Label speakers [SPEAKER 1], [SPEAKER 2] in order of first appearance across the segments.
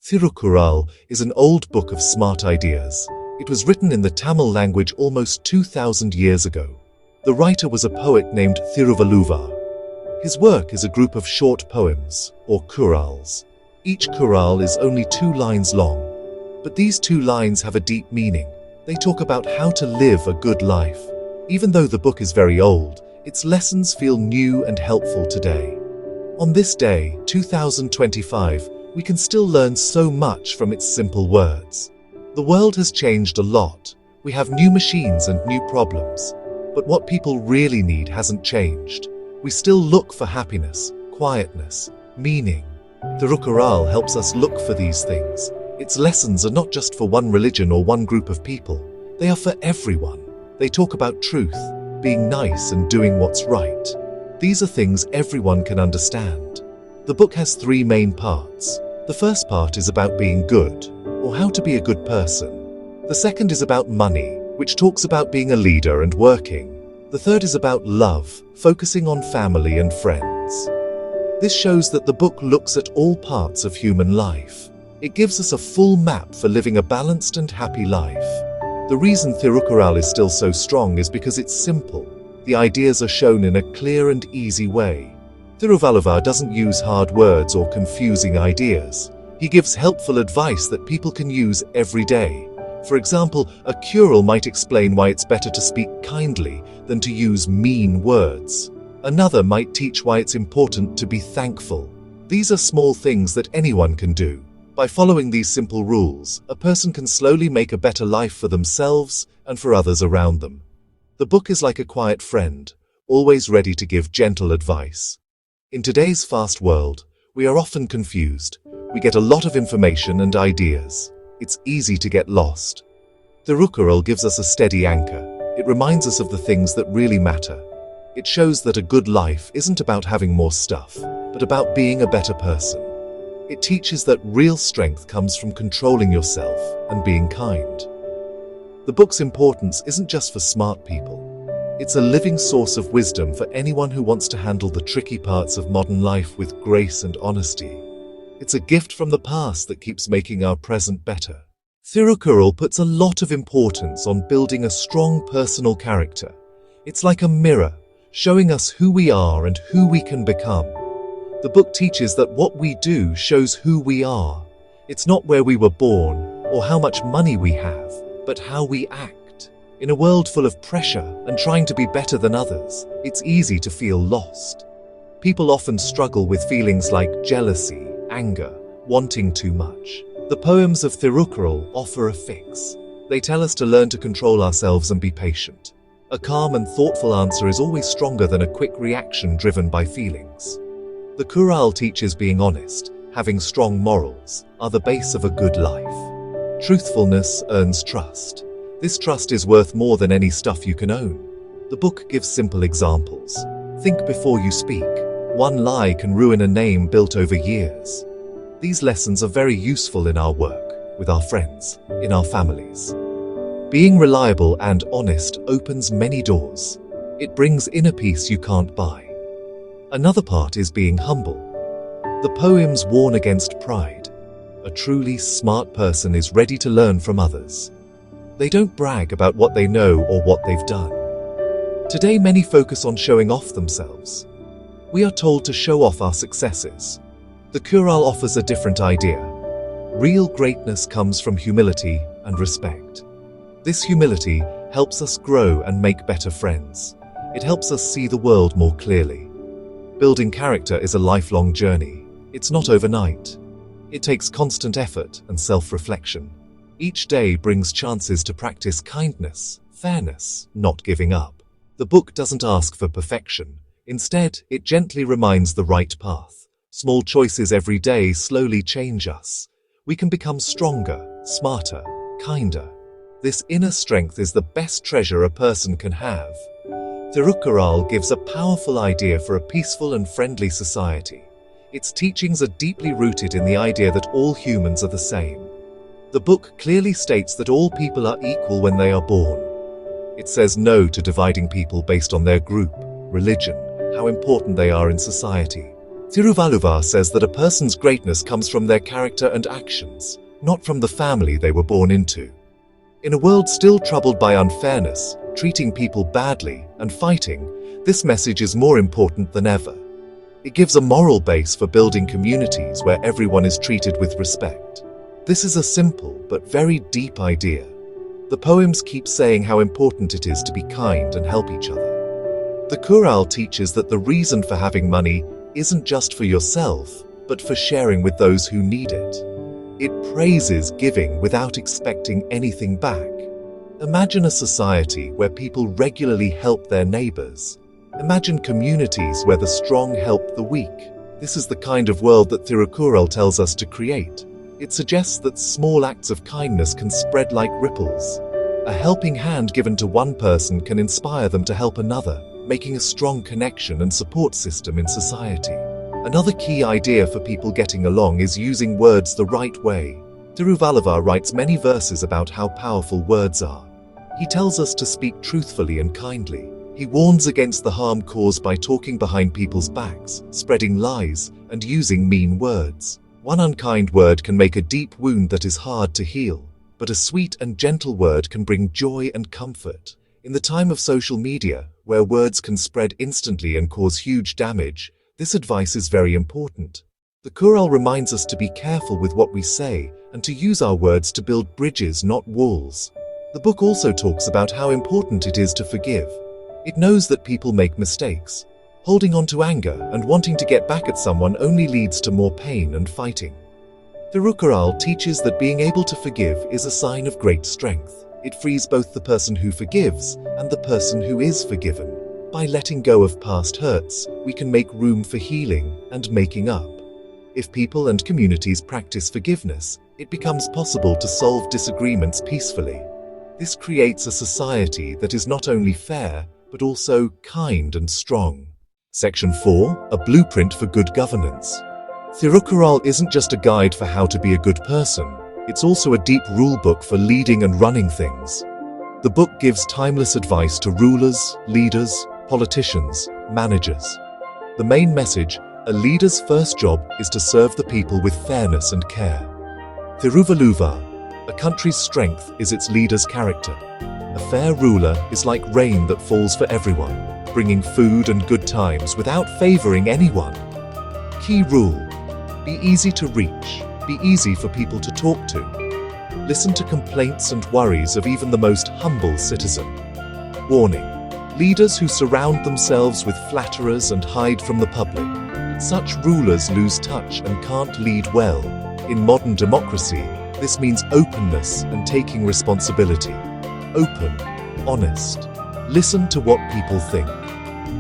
[SPEAKER 1] Thirukkural is an old book of smart ideas. It was written in the Tamil language almost 2000 years ago. The writer was a poet named Thiruvalluvvar. His work is a group of short poems, or kurals. Each kural is only 2 lines long. But these 2 lines have a deep meaning. They talk about how to live a good life. Even though the book is very old, its lessons feel new and helpful today. On this day, 2025, we can still learn so much from its simple words. The world has changed a lot. We have new machines and new problems. But what people really need hasn't changed. We still look for happiness, quietness, meaning. Thirukkural helps us look for these things. Its lessons are not just for one religion or one group of people. They are for everyone. They talk about truth, being nice and doing what's right. These are things everyone can understand. The book has 3 main parts. The first part is about being good, or how to be a good person. The second is about money, which talks about being a leader and working. The third is about love, focusing on family and friends. This shows that the book looks at all parts of human life. It gives us a full map for living a balanced and happy life. The reason Thirukkural is still so strong is because it's simple. The ideas are shown in a clear and easy way. Thiruvalluvvar doesn't use hard words or confusing ideas. He gives helpful advice that people can use every day. For example, a kural might explain why it's better to speak kindly than to use mean words. Another might teach why it's important to be thankful. These are small things that anyone can do. By following these simple rules, a person can slowly make a better life for themselves and for others around them. The book is like a quiet friend, always ready to give gentle advice. In today's fast world, we are often confused. We get a lot of information and ideas. It's easy to get lost. Thirukkural gives us a steady anchor. It reminds us of the things that really matter. It shows that a good life isn't about having more stuff, but about being a better person. It teaches that real strength comes from controlling yourself and being kind. The book's importance isn't just for smart people. It's a living source of wisdom for anyone who wants to handle the tricky parts of modern life with grace and honesty. It's a gift from the past that keeps making our present better. Thirukkural puts a lot of importance on building a strong personal character. It's like a mirror, showing us who we are and who we can become. The book teaches that what we do shows who we are. It's not where we were born or how much money we have, but how we act. In a world full of pressure and trying to be better than others, it's easy to feel lost. People often struggle with feelings like jealousy, anger, wanting too much. The poems of Thirukkural offer a fix. They tell us to learn to control ourselves and be patient. A calm and thoughtful answer is always stronger than a quick reaction driven by feelings. The Kural teaches being honest, having strong morals, are the base of a good life. Truthfulness earns trust. This trust is worth more than any stuff you can own. The book gives simple examples. Think before you speak. One lie can ruin a name built over years. These lessons are very useful in our work, with our friends, in our families. Being reliable and honest opens many doors. It brings inner peace you can't buy. Another part is being humble. The poems warn against pride. A truly smart person is ready to learn from others. They don't brag about what they know or what they've done. Today many focus on showing off themselves. We are told to show off our successes. The Kural offers a different idea. Real greatness comes from humility and respect. This humility helps us grow and make better friends. It helps us see the world more clearly. Building character is a lifelong journey. It's not overnight. It takes constant effort and self-reflection. Each day brings chances to practice kindness, fairness, not giving up. The book doesn't ask for perfection. Instead, it gently reminds the right path. Small choices every day slowly change us. We can become stronger, smarter, kinder. This inner strength is the best treasure a person can have. Thirukkural gives a powerful idea for a peaceful and friendly society. Its teachings are deeply rooted in the idea that all humans are the same. The book clearly states that all people are equal when they are born. It says no to dividing people based on their group, religion, how important they are in society. Thirukkural says that a person's greatness comes from their character and actions, not from the family they were born into. In a world still troubled by unfairness, treating people badly, and fighting, this message is more important than ever. It gives a moral base for building communities where everyone is treated with respect. This is a simple but very deep idea. The poems keep saying how important it is to be kind and help each other. The Thirukkural teaches that the reason for having money isn't just for yourself, but for sharing with those who need it. It praises giving without expecting anything back. Imagine a society where people regularly help their neighbors. Imagine communities where the strong help the weak. This is the kind of world that Thirukkural tells us to create. It suggests that small acts of kindness can spread like ripples. A helping hand given to one person can inspire them to help another, making a strong connection and support system in society. Another key idea for people getting along is using words the right way. Thirukkural writes many verses about how powerful words are. He tells us to speak truthfully and kindly. He warns against the harm caused by talking behind people's backs, spreading lies, and using mean words. One unkind word can make a deep wound that is hard to heal, but a sweet and gentle word can bring joy and comfort. In the time of social media, where words can spread instantly and cause huge damage, this advice is very important. The Thirukkural reminds us to be careful with what we say and to use our words to build bridges, not walls. The book also talks about how important it is to forgive. It knows that people make mistakes. Holding on to anger and wanting to get back at someone only leads to more pain and fighting. Thirukkural teaches that being able to forgive is a sign of great strength. It frees both the person who forgives and the person who is forgiven. By letting go of past hurts, we can make room for healing and making up. If people and communities practice forgiveness, it becomes possible to solve disagreements peacefully. This creates a society that is not only fair, but also kind and strong. Section 4, a blueprint for good governance. Thirukkural isn't just a guide for how to be a good person, it's also a deep rule book for leading and running things. The book gives timeless advice to rulers, leaders, politicians, managers. The main message: a leader's first job is to serve the people with fairness and care. Thirukkural, a country's strength is its leader's character. A fair ruler is like rain that falls for everyone, bringing food and good times without favoring anyone. Key rule: be easy to reach, be easy for people to talk to. Listen to complaints and worries of even the most humble citizen. Warning: leaders who surround themselves with flatterers and hide from the public. Such rulers lose touch and can't lead well. In modern democracy, this means openness and taking responsibility. Open, honest. Listen to what people think.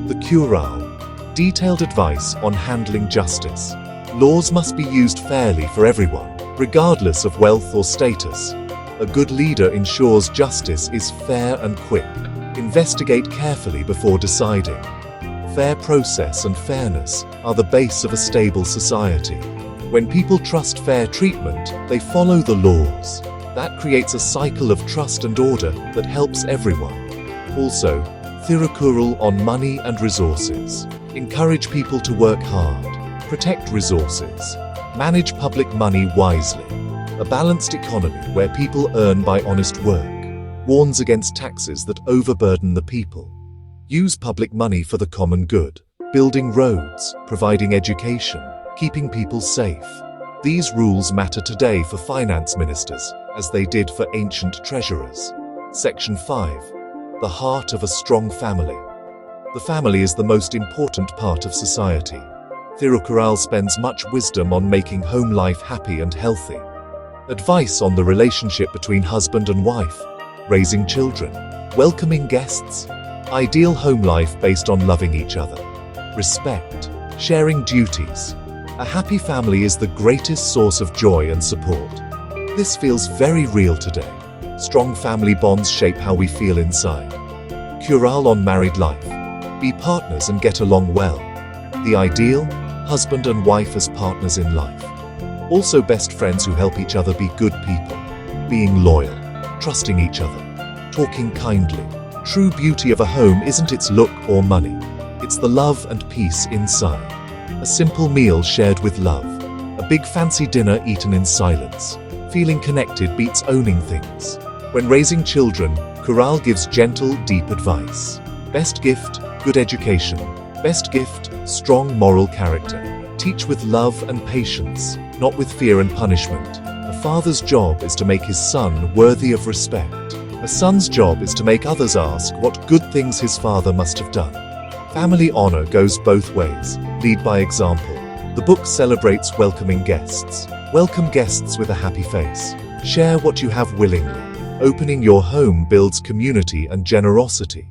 [SPEAKER 1] The Thirukkural. Detailed advice on handling justice. Laws must be used fairly for everyone, regardless of wealth or status. A good leader ensures justice is fair and quick. Investigate carefully before deciding. Fair process and fairness are the base of a stable society. When people trust fair treatment, they follow the laws. That creates a cycle of trust and order that helps everyone. Also, Thirukkural on money and resources. Encourage people to work hard, protect resources, manage public money wisely. A balanced economy where people earn by honest work. Warns against taxes that overburden the people. Use public money for the common good. Building roads, providing education, keeping people safe. These rules matter today for finance ministers, as they did for ancient treasurers. Section 5. The heart of a strong family. The family is the most important part of society. Thirukkural spends much wisdom on making home life happy and healthy. Advice on the relationship between husband and wife, raising children, welcoming guests, ideal home life based on loving each other, respect, sharing duties. A happy family is the greatest source of joy and support. This feels very real today. Strong family bonds shape how we feel inside. Thirukkural on married life. Be partners and get along well. The ideal: husband and wife as partners in life. Also best friends who help each other be good people. Being loyal, trusting each other, talking kindly. True beauty of a home isn't its look or money. It's the love and peace inside. A simple meal shared with love. A big fancy dinner eaten in silence. Feeling connected beats owning things. When raising children, Thirukkural gives gentle, deep advice. Best gift, good education. Best gift, strong moral character. Teach with love and patience, not with fear and punishment. A father's job is to make his son worthy of respect. A son's job is to make others ask what good things his father must have done. Family honor goes both ways. Lead by example. The book celebrates welcoming guests. Welcome guests with a happy face. Share what you have willingly. Opening your home builds community and generosity.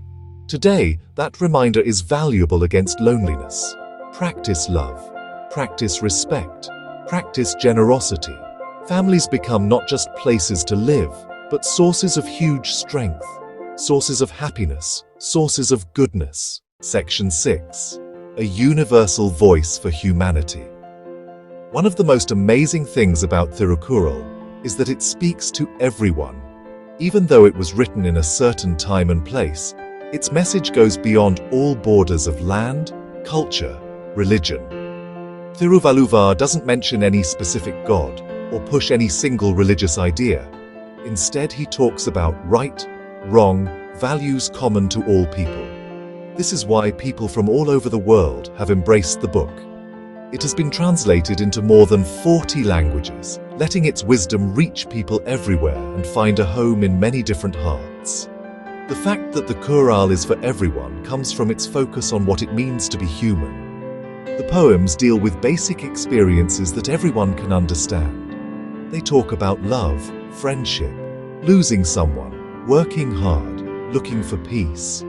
[SPEAKER 1] Today, that reminder is valuable against loneliness. Practice love. Practice respect. Practice generosity. Families become not just places to live, but sources of huge strength. Sources of happiness. Sources of goodness. Section 6. A universal voice for humanity. One of the most amazing things about Thirukkural is that it speaks to everyone. Even though it was written in a certain time and place, its message goes beyond all borders of land, culture, religion. Thiruvallur doesn't mention any specific god or push any single religious idea. Instead, he talks about right, wrong, values common to all people. This is why people from all over the world have embraced the book. It has been translated into more than 40 languages, letting its wisdom reach people everywhere and find a home in many different hearts. The fact that the Thirukkural is for everyone comes from its focus on what it means to be human. The poems deal with basic experiences that everyone can understand. They talk about love, friendship, losing someone, working hard, looking for peace.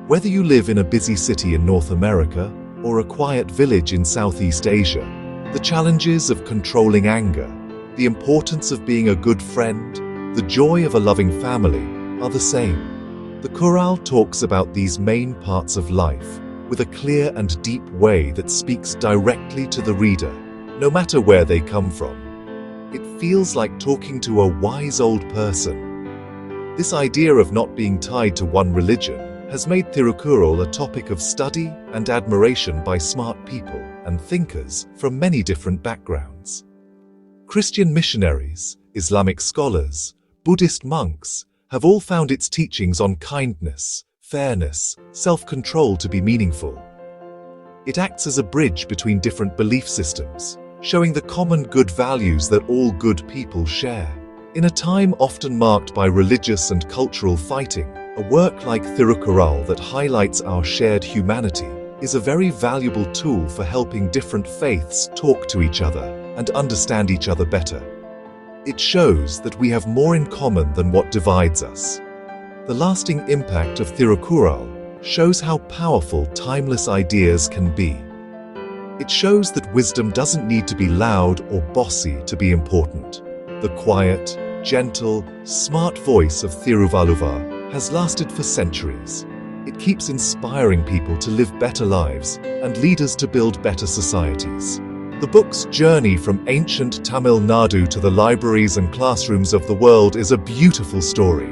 [SPEAKER 1] Whether you live in a busy city in North America or a quiet village in Southeast Asia, the challenges of controlling anger, the importance of being a good friend, the joy of a loving family are the same. The Thirukkural talks about these main parts of life with a clear and deep way that speaks directly to the reader, no matter where they come from. It feels like talking to a wise old person. This idea of not being tied to one religion has made Thirukkural a topic of study and admiration by smart people and thinkers from many different backgrounds. Christian missionaries, Islamic scholars, Buddhist monks have all found its teachings on kindness, fairness, self-control to be meaningful. It acts as a bridge between different belief systems, showing the common good values that all good people share. In a time often marked by religious and cultural fighting, a work like Thirukkural that highlights our shared humanity is a very valuable tool for helping different faiths talk to each other and understand each other better. It shows that we have more in common than what divides us. The lasting impact of Thirukkural shows how powerful timeless ideas can be. It shows that wisdom doesn't need to be loud or bossy to be important. The quiet, gentle, smart voice of Thiruvallur has lasted for centuries. It keeps inspiring people to live better lives and leaders to build better societies. The book's journey from ancient Tamil Nadu to the libraries and classrooms of the world is a beautiful story.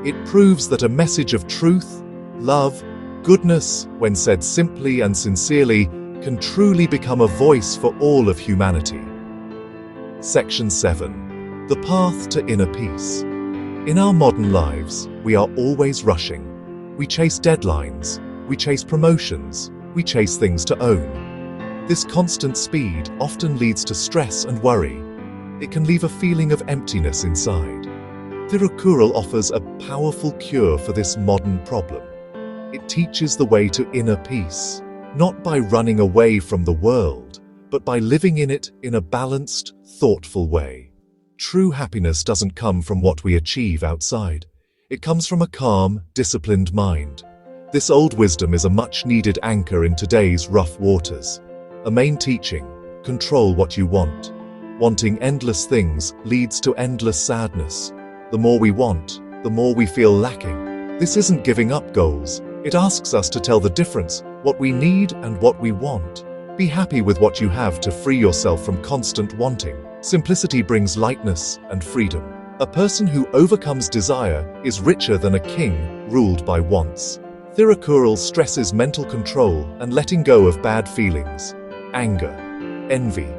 [SPEAKER 1] It proves that a message of truth, love, goodness, when said simply and sincerely, can truly become a voice for all of humanity. Section 7. The Path to Inner Peace. In our modern lives, we are always rushing. We chase deadlines, we chase promotions, we chase things to own. This constant speed often leads to stress and worry. It can leave a feeling of emptiness inside. Thirukkural offers a powerful cure for this modern problem. It teaches the way to inner peace, not by running away from the world, but by living in it in a balanced, thoughtful way. True happiness doesn't come from what we achieve outside. It comes from a calm, disciplined mind. This old wisdom is a much-needed anchor in today's rough waters. A main teaching: control what you want. Wanting endless things leads to endless sadness. The more we want, the more we feel lacking. This isn't giving up goals. It asks us to tell the difference, what we need and what we want. Be happy with what you have to free yourself from constant wanting. Simplicity brings lightness and freedom. A person who overcomes desire is richer than a king ruled by wants. Thirukkural stresses mental control and letting go of bad feelings. anger, envy,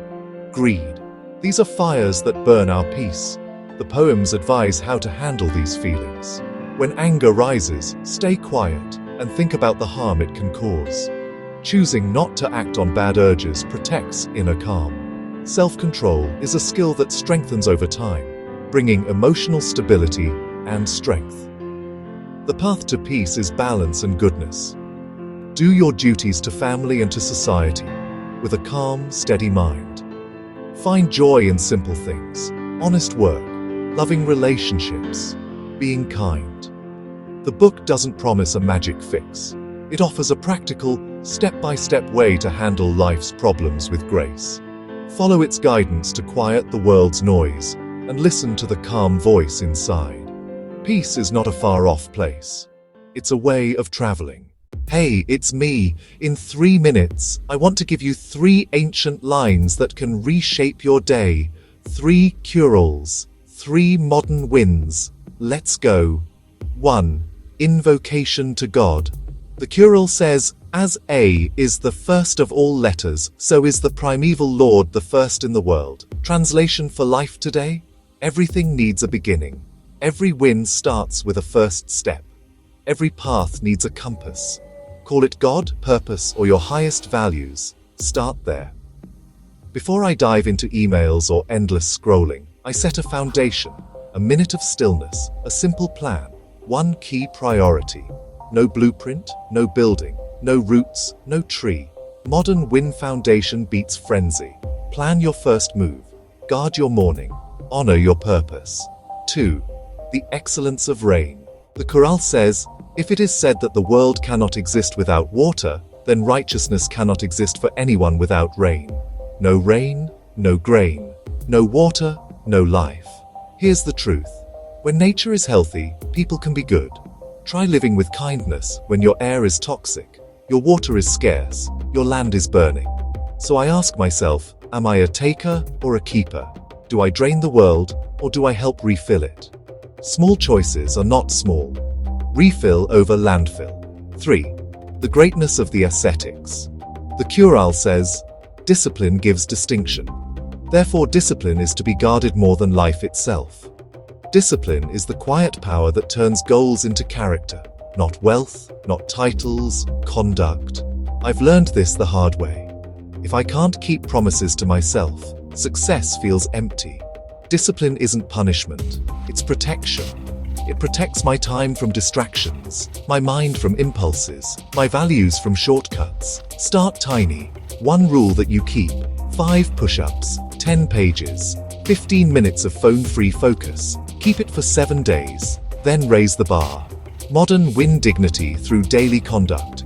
[SPEAKER 1] greed. These are fires that burn our peace. The poems advise how to handle these feelings. When anger rises, stay quiet and think about the harm it can cause. Choosing not to act on bad urges protects inner calm. Self-control is a skill that strengthens over time, bringing emotional stability and strength. The path to peace is balance and goodness. Do your duties to family and to society with a calm, steady mind. Find joy in simple things, honest work, loving relationships, being kind. The book doesn't promise a magic fix. It offers a practical, step-by-step way to handle life's problems with grace. Follow its guidance to quiet the world's noise and listen to the calm voice inside. Peace is not a far-off place. It's a way of traveling. Hey, it's me. In 3 minutes, I want to give you 3 ancient lines that can reshape your day. 3 cure-alls, 3 modern wins. Let's go. 1. Invocation to God. The cure-all says, as A is the first of all letters, so is the primeval Lord the first in the world. Translation for life today? Everything needs a beginning. Every win starts with a first step. Every path needs a compass. Call it God, purpose, or your highest values. Start there. Before I dive into emails or endless scrolling, I set a foundation, a minute of stillness, a simple plan, one key priority. No blueprint, no building, no roots, no tree. Modern win foundation beats frenzy. Plan your first move. Guard your morning. Honor your purpose. 2. The excellence of rain. The Quran says, if it is said that the world cannot exist without water, then righteousness cannot exist for anyone without rain. No rain, no grain. No water, no life. Here's the truth. When nature is healthy, people can be good. Try living with kindness when your air is toxic, your water is scarce, your land is burning. So I ask myself, am I a taker or a keeper? Do I drain the world or do I help refill it? Small choices are not small. Refill over landfill. 3. The greatness of the ascetics. The Quran says, discipline gives distinction. Therefore, discipline is to be guarded more than life itself. Discipline is the quiet power that turns goals into character, not wealth, not titles, conduct. I've learned this the hard way. If I can't keep promises to myself, success feels empty. Discipline isn't punishment, it's protection. It protects my time from distractions, my mind from impulses, my values from shortcuts. Start tiny. 1 rule that you keep. 5 push-ups, 10 pages, 15 minutes of phone-free focus. Keep it for 7 days, then raise the bar. Modern win dignity through daily conduct.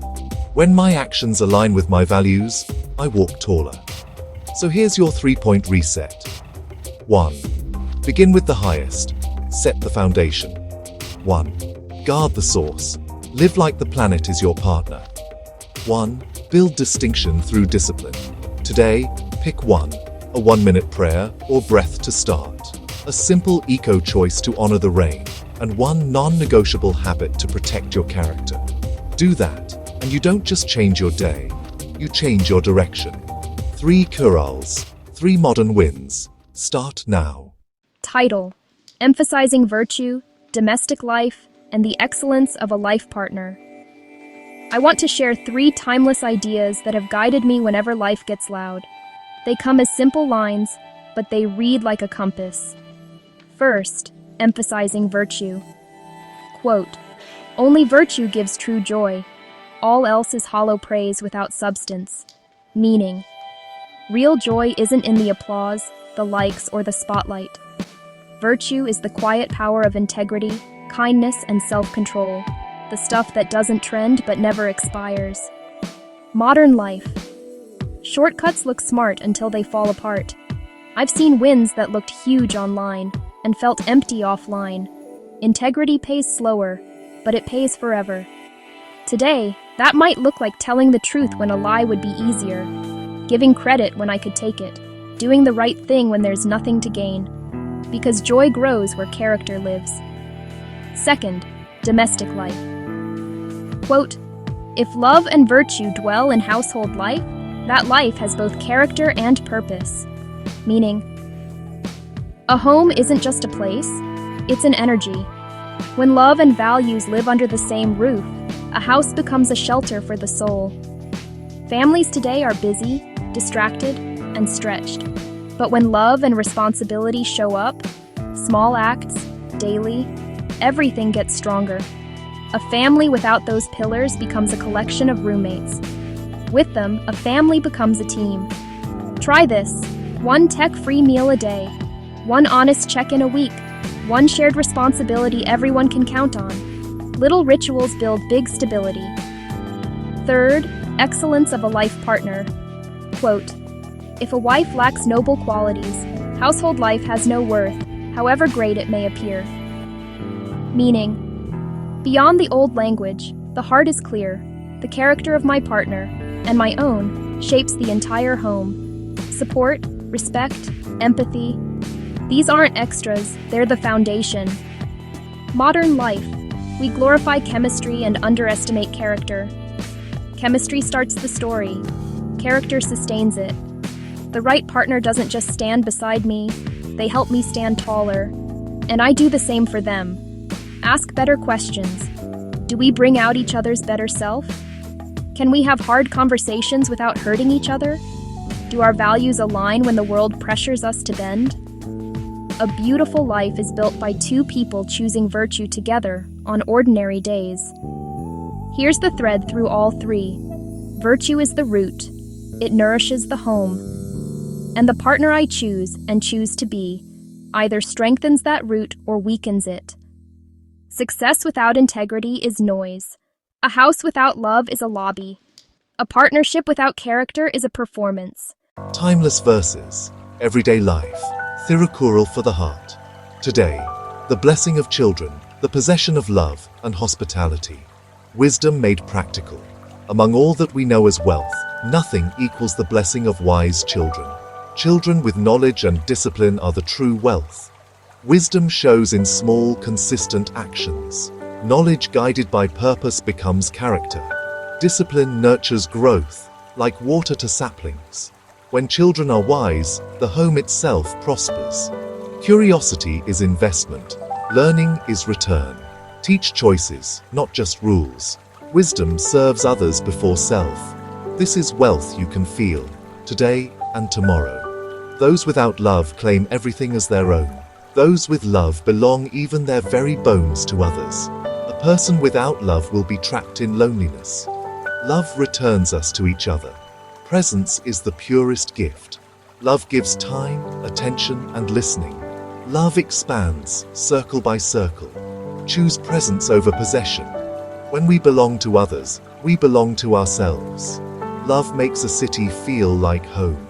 [SPEAKER 1] When my actions align with my values, I walk taller. So here's your 3-point reset. 1. Begin with the highest. Set the foundation. 1. Guard the source. Live like the planet is your partner. 1. Build distinction through discipline. Today, pick 1. A 1-minute prayer or breath to start. A simple eco-choice to honor the rain, and 1 non-negotiable habit to protect your character. Do that, and you don't just change your day, you change your direction. 3 cure-alls, 3 modern wins. Start now.
[SPEAKER 2] Title: Emphasizing Virtue, Domestic Life, and the Excellence of a Life Partner. I want to share 3 timeless ideas that have guided me whenever life gets loud. They come as simple lines, but they read like a compass. First, emphasizing virtue. Quote, only virtue gives true joy. All else is hollow praise without substance. Meaning, real joy isn't in the applause, the likes, or the spotlight. Virtue is the quiet power of integrity, kindness, and self-control, the stuff that doesn't trend but never expires. Modern life. Shortcuts look smart until they fall apart. I've seen wins that looked huge online and felt empty offline. Integrity pays slower, but it pays forever. Today, that might look like telling the truth when a lie would be easier, giving credit when I could take it, doing the right thing when there's nothing to gain. Because joy grows where character lives. Second, domestic life. Quote, if love and virtue dwell in household life, that life has both character and purpose. Meaning, a home isn't just a place, it's an energy. When love and values live under the same roof, a house becomes a shelter for the soul. Families today are busy, distracted, and stretched. But when love and responsibility show up, small acts, daily, everything gets stronger. A family without those pillars becomes a collection of roommates. With them, a family becomes a team. Try this: one tech-free meal a day, one honest check-in a week, one shared responsibility everyone can count on. Little rituals build big stability. Third, excellence of a life partner. Quote, "If a wife lacks noble qualities, household life has no worth, however great it may appear." Meaning, beyond the old language, the heart is clear. The character of my partner, and my own, shapes the entire home. Support, respect, empathy. These aren't extras, they're the foundation. Modern life. We glorify chemistry and underestimate character. Chemistry starts the story. Character sustains it. The right partner doesn't just stand beside me, they help me stand taller. And I do the same for them. Ask better questions. Do we bring out each other's better self? Can we have hard conversations without hurting each other? Do our values align when the world pressures us to bend? A beautiful life is built by two people choosing virtue together on ordinary days. Here's the thread through all three. Virtue is the root. It nourishes the home. And the partner I choose and choose to be either strengthens that root or weakens it. Success without integrity is noise. A house without love is a lobby. A partnership without character is a performance.
[SPEAKER 1] Timeless verses, everyday life, Thirukkural for the heart. Today, the blessing of children, the possession of love and hospitality. Wisdom made practical. Among all that we know as wealth, nothing equals the blessing of wise children. Children with knowledge and discipline are the true wealth. Wisdom shows in small, consistent actions. Knowledge guided by purpose becomes character. Discipline nurtures growth, like water to saplings. When children are wise, the home itself prospers. Curiosity is investment. Learning is return. Teach choices, not just rules. Wisdom serves others before self. This is wealth you can feel, today and tomorrow. Those without love claim everything as their own. Those with love belong even their very bones to others. A person without love will be trapped in loneliness. Love returns us to each other. Presence is the purest gift. Love gives time, attention, and listening. Love expands, circle by circle. Choose presence over possession. When we belong to others, we belong to ourselves. Love makes a city feel like home.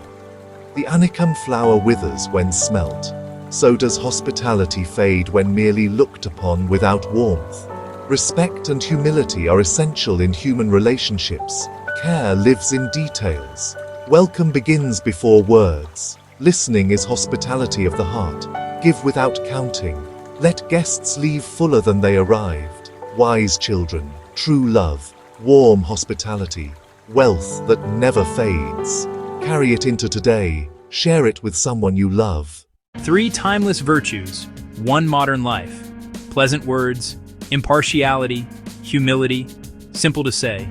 [SPEAKER 1] The anicum flower withers when smelt. So does hospitality fade when merely looked upon without warmth. Respect and humility are essential in human relationships. Care lives in details. Welcome begins before words. Listening is hospitality of the heart. Give without counting. Let guests leave fuller than they arrived. Wise children, true love, warm hospitality, wealth that never fades. Carry it into today. Share it with someone you love.
[SPEAKER 3] 3 timeless virtues, 1 modern life. Pleasant words, impartiality, humility, simple to say,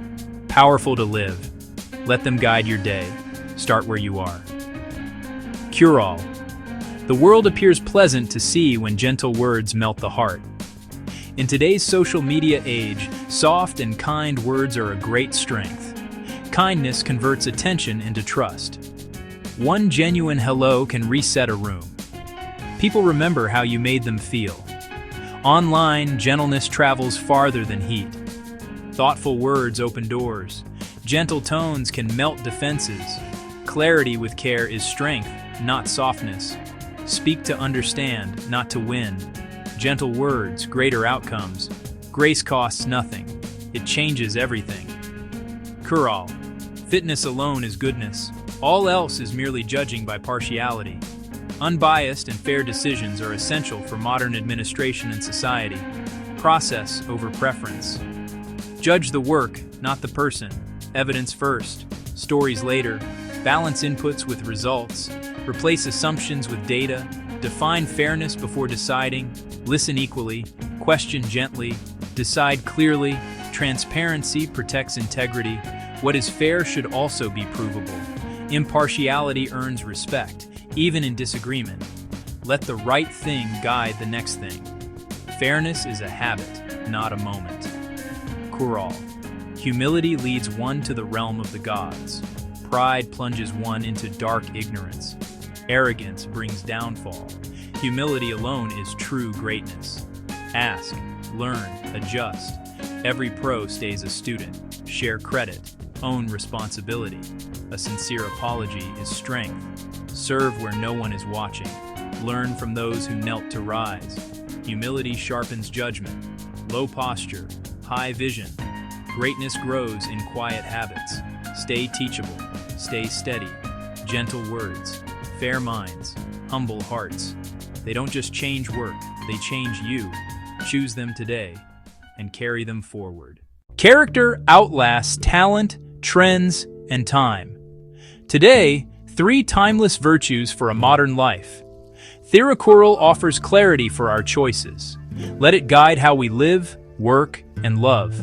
[SPEAKER 3] powerful to live. Let them guide your day. Start where you are. Cure-all. The world appears pleasant to see when gentle words melt the heart. In today's social media age, soft and kind words are a great strength. Kindness converts attention into trust. One genuine hello can reset a room. People remember how you made them feel. Online, gentleness travels farther than heat. Thoughtful words open doors. Gentle tones can melt defenses. Clarity with care is strength, not softness. Speak to understand, not to win. Gentle words, greater outcomes. Grace costs nothing. It changes everything. Cure-all. Fitness alone is goodness. All else is merely judging by partiality. Unbiased and fair decisions are essential for modern administration and society. Process over preference. Judge the work, not the person. Evidence first. stories later, balance inputs with results, replace assumptions with data, define fairness before deciding, listen equally, question gently, decide clearly. Transparency protects integrity. What is fair should also be provable. Impartiality earns respect, even in disagreement. Let the right thing guide the next thing. Fairness is a habit, not a moment. Thirukkural. Humility leads one to the realm of the gods. Pride plunges one into dark ignorance. Arrogance brings downfall. Humility alone is true greatness. Ask, learn, adjust. Every pro stays a student. Share credit. Own responsibility. A sincere apology is strength. Serve where no one is watching. Learn from those who knelt to rise. Humility sharpens judgment. Low posture, high vision. Greatness grows in quiet habits. Stay teachable. Stay steady. Gentle words. Fair minds. Humble hearts. They don't just change work, they change you. Choose them today and carry them forward. Character outlasts talent, trends, and time. Today, 3 timeless virtues for a modern life. Thirukkural offers clarity for our choices. Let it guide how we live, work, and love.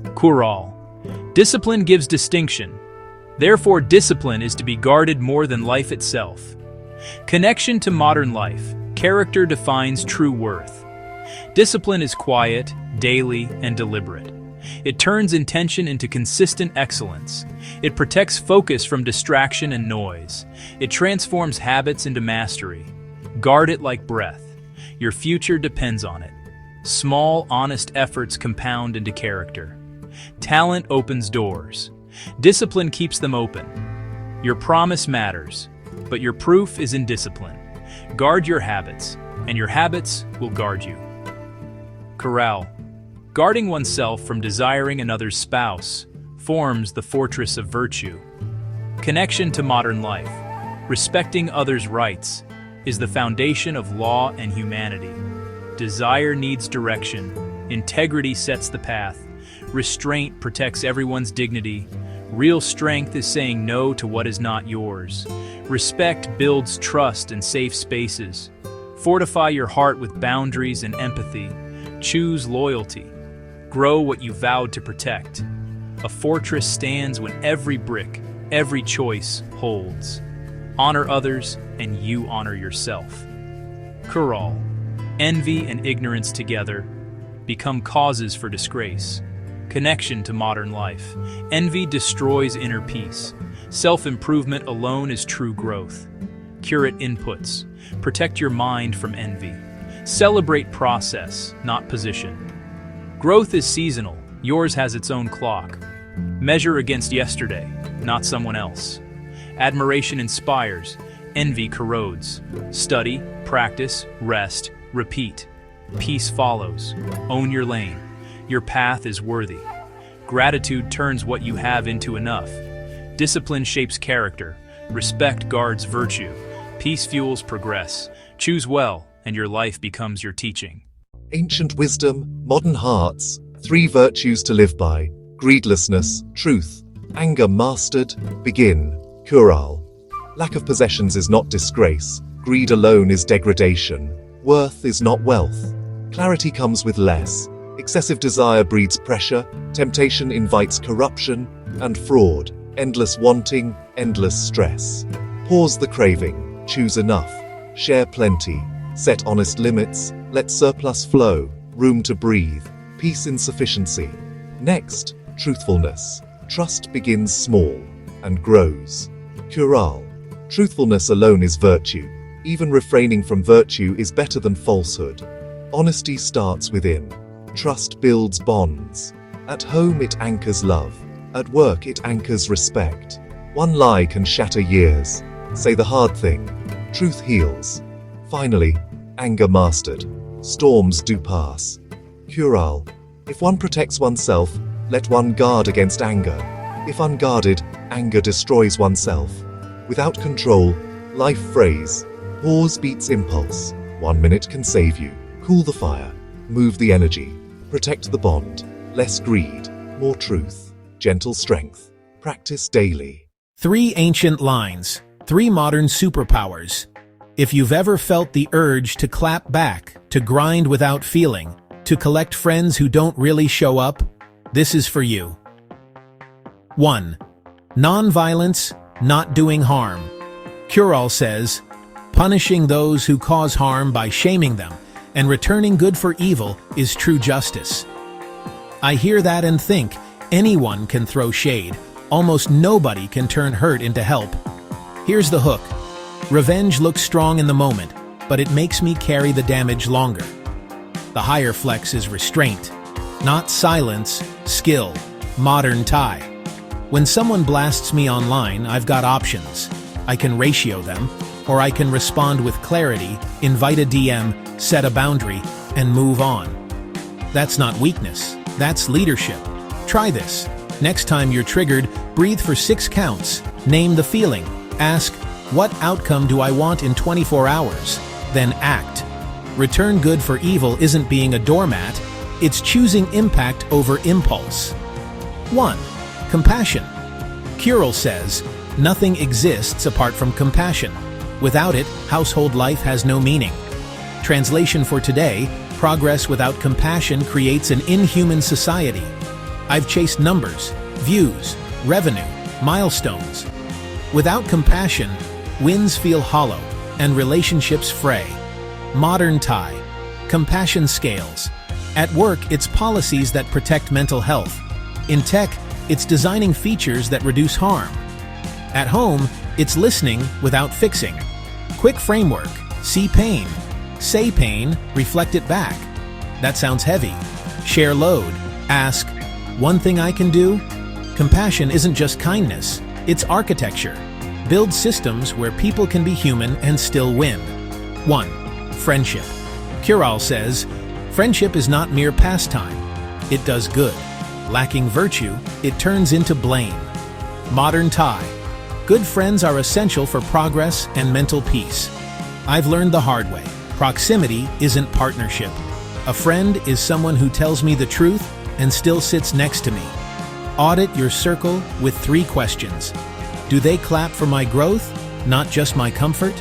[SPEAKER 3] Thirukkural. Discipline gives distinction. Therefore, discipline is to be guarded more than life itself. Connection to modern life. Character defines true worth. Discipline is quiet, daily, and deliberate. It turns intention into consistent excellence. It protects focus from distraction and noise. It transforms habits into mastery. Guard it like breath. Your future depends on it. Small, honest efforts compound into character. Talent opens doors. Discipline keeps them open. Your promise matters, but your proof is in discipline. Guard your habits, and your habits will guard you. Thirukkural. Guarding oneself from desiring another's spouse forms the fortress of virtue. Connection to modern life. Respecting others' rights is the foundation of law and humanity. Desire needs direction. Integrity sets the path. Restraint protects everyone's dignity. Real strength is saying no to what is not yours. Respect builds trust and safe spaces. Fortify your heart with boundaries and empathy. Choose loyalty. Grow what you vowed to protect. A fortress stands when every brick, every choice holds. Honor others, and you honor yourself. Thirukkural. Envy and ignorance together become causes for disgrace. Connection to modern life. Envy destroys inner peace. Self-improvement alone is true growth. Curate inputs. Protect your mind from envy. Celebrate process, not position. Growth is seasonal. Yours has its own clock. Measure against yesterday, not someone else. Admiration inspires. Envy corrodes. Study, practice, rest, repeat. Peace follows. Own your lane. Your path is worthy. Gratitude turns what you have into enough. Discipline shapes character. Respect guards virtue. Peace fuels progress. Choose well, and your life becomes your teaching.
[SPEAKER 1] Ancient wisdom, modern hearts, 3 virtues to live by. Greedlessness, truth, anger mastered, begin. Thirukkural. Lack of possessions is not disgrace. Greed alone is degradation. Worth is not wealth. Clarity comes with less. Excessive desire breeds pressure. Temptation invites corruption and fraud. Endless wanting, endless stress. Pause the craving. Choose enough. Share plenty. Set honest limits. Let surplus flow. Room to breathe. Peace in sufficiency. Next, truthfulness. Trust begins small and grows. Thirukkural. Truthfulness alone is virtue. Even refraining from virtue is better than falsehood. Honesty starts within. Trust builds bonds. At home it anchors love. At work it anchors respect. One lie can shatter years. Say the hard thing. Truth heals. Finally, anger mastered. Storms do pass. Thirukkural. If one protects oneself, let one guard against anger. If unguarded, anger destroys oneself. Without control, life frays. Pause beats impulse. 1 minute can save you. Cool the fire. Move the energy. Protect the bond. Less greed. More truth. Gentle strength. Practice daily.
[SPEAKER 4] 3 ancient lines, 3 modern superpowers. If you've ever felt the urge to clap back, to grind without feeling, to collect friends who don't really show up, this is for you. 1. Non-violence, not doing harm. Thirukkural says, punishing those who cause harm by shaming them and returning good for evil is true justice. I hear that and think, anyone can throw shade. Almost nobody can turn hurt into help. Here's the hook. Revenge looks strong in the moment, but it makes me carry the damage longer. The higher flex is restraint, not silence, skill, modern tie. When someone blasts me online, I've got options. I can ratio them, or I can respond with clarity, invite a DM, set a boundary, and move on. That's not weakness, that's leadership. Try this. Next time you're triggered, breathe for 6 counts, name the feeling, ask, what outcome do I want in 24 hours? Then act. Return good for evil isn't being a doormat, it's choosing impact over impulse. 1. Compassion. Thirukkural says, nothing exists apart from compassion. Without it, household life has no meaning. Translation for today, progress without compassion creates an inhuman society. I've chased numbers, views, revenue, milestones. Without compassion, wins feel hollow and relationships fray. Modern tie. Compassion scales. At work, it's policies that protect mental health. In tech, it's designing features that reduce harm. At home, it's listening without fixing. Quick framework. See pain. Say pain, reflect it back. That sounds heavy. Share load. Ask, one thing I can do? Compassion isn't just kindness, it's architecture. Build systems where people can be human and still win. 1. Friendship. Thirukkural says, friendship is not mere pastime. It does good. Lacking virtue, it turns into blame. Modern tie. Good friends are essential for progress and mental peace. I've learned the hard way. Proximity isn't partnership. A friend is someone who tells me the truth and still sits next to me. Audit your circle with 3 questions. Do they clap for my growth, not just my comfort?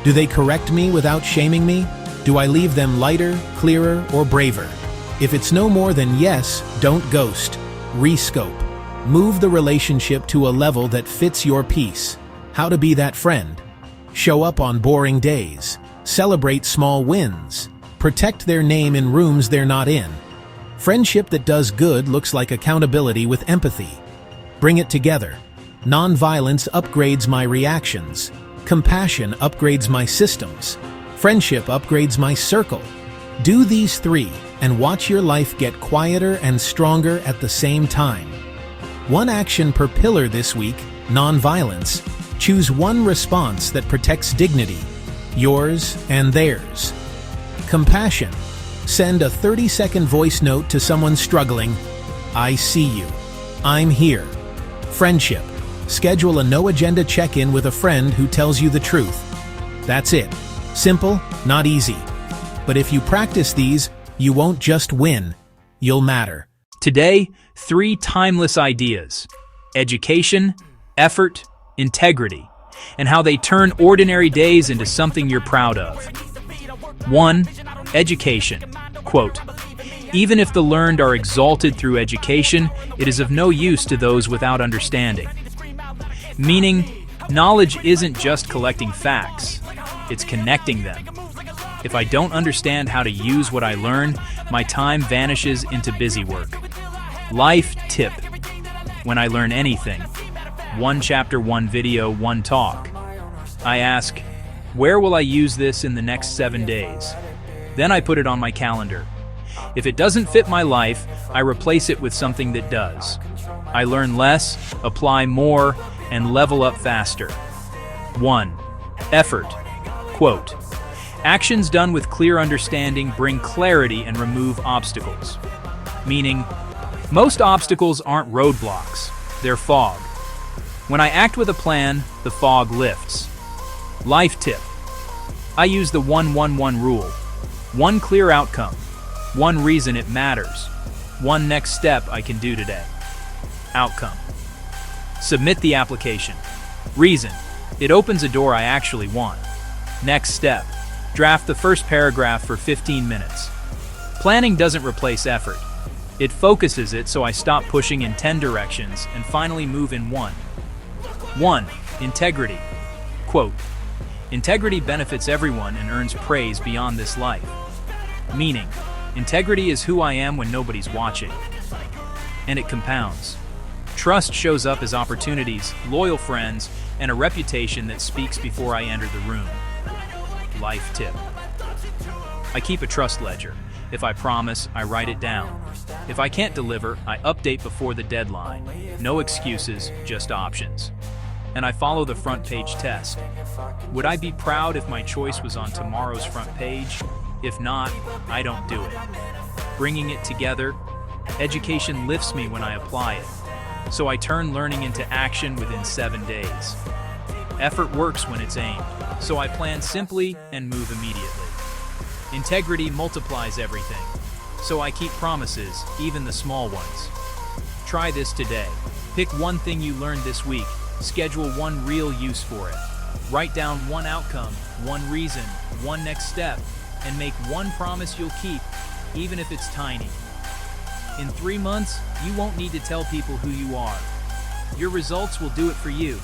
[SPEAKER 4] Do they correct me without shaming me? Do I leave them lighter, clearer, or braver? If it's no more than yes, don't ghost. Rescope. Move the relationship to a level that fits your peace. How to be that friend. Show up on boring days. Celebrate small wins. Protect their name in rooms they're not in. Friendship that does good looks like accountability with empathy. Bring it together. Nonviolence upgrades my reactions. Compassion upgrades my systems. Friendship upgrades my circle. Do these 3 and watch your life get quieter and stronger at the same time. 1 action per pillar this week, nonviolence. Choose 1 response that protects dignity, yours and theirs. Compassion. Send a 30-second voice note to someone struggling. I see you. I'm here. Friendship. Schedule a no-agenda check-in with a friend who tells you the truth. That's it. Simple, not easy. But if you practice these, you won't just win. You'll matter.
[SPEAKER 3] Today, 3 timeless ideas: education, effort, integrity, and how they turn ordinary days into something you're proud of. 1. Education. Quote, even if the learned are exalted through education, it is of no use to those without understanding. Meaning, knowledge isn't just collecting facts, it's connecting them. If I don't understand how to use what I learn, my time vanishes into busy work. Life tip. When I learn anything, 1 chapter, 1 video, 1 talk, I ask, where will I use this in the next 7 days? Then I put it on my calendar. If it doesn't fit my life, I replace it with something that does. I learn less, apply more, and level up faster. 1. Effort. Quote, actions done with clear understanding bring clarity and remove obstacles. Meaning, most obstacles aren't roadblocks, they're fog. When I act with a plan, the fog lifts. Life tip. I use the 1-1-1 rule. 1 clear outcome. 1 reason it matters. 1 next step I can do today. Outcome. Submit the application. Reason: it opens a door I actually want. Next step: draft the first paragraph for 15 minutes. Planning doesn't replace effort. It focuses it so I stop pushing in 10 directions and finally move in one. 1. Integrity. Quote, "Integrity benefits everyone and earns praise beyond this life." Meaning, integrity is who I am when nobody's watching. And it compounds. Trust shows up as opportunities, loyal friends, and a reputation that speaks before I enter the room. Life tip: I keep a trust ledger. If I promise, I write it down. If I can't deliver, I update before the deadline. No excuses, just options. And I follow the front page test. Would I be proud if my choice was on tomorrow's front page? If not, I don't do it. Bringing it together, education lifts me when I apply it. So I turn learning into action within 7 days. Effort works when it's aimed, so I plan simply and move immediately. Integrity multiplies everything, so I keep promises, even the small ones. Try this today. Pick one thing you learned this week, schedule one real use for it. Write down one outcome, one reason, one next step, and make one promise you'll keep, even if it's tiny. In 3 months, you won't need to tell people who you are. Your results will do it for you.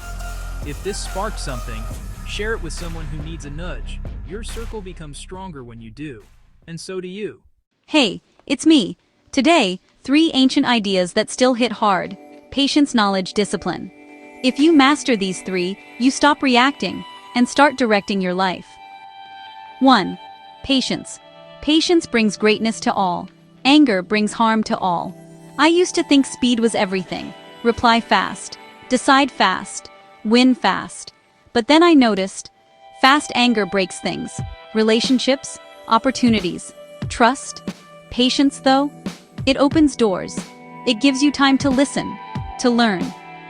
[SPEAKER 3] If this sparked something, share it with someone who needs a nudge. Your circle becomes stronger when you do, and so do you.
[SPEAKER 5] Hey, it's me. Today, 3 ancient ideas that still hit hard: patience, knowledge, discipline. If you master these 3, you stop reacting and start directing your life. 1. Patience. Patience brings greatness to all. Anger brings harm to all. I used to think speed was everything. Reply fast, decide fast, win fast. But then I noticed, fast anger breaks things. Relationships, opportunities, trust. Patience, though, it opens doors. It gives you time to listen, to learn,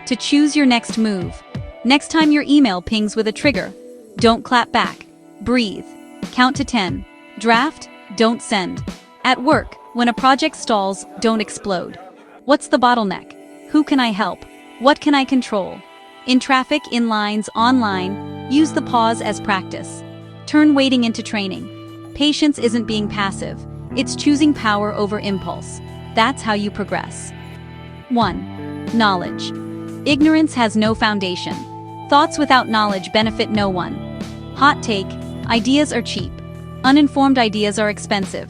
[SPEAKER 5] to choose your next move. Next time your email pings with a trigger, don't clap back. Breathe. Count to 10. Draft, don't send. At work, when a project stalls, don't explode. What's the bottleneck? Who can I help? What can I control? In traffic, in lines, online, use the pause as practice. Turn waiting into training. Patience isn't being passive. It's choosing power over impulse. That's how you progress. 1. Knowledge. Ignorance has no foundation. Thoughts without knowledge benefit no one. Hot take: ideas are cheap. Uninformed ideas are expensive.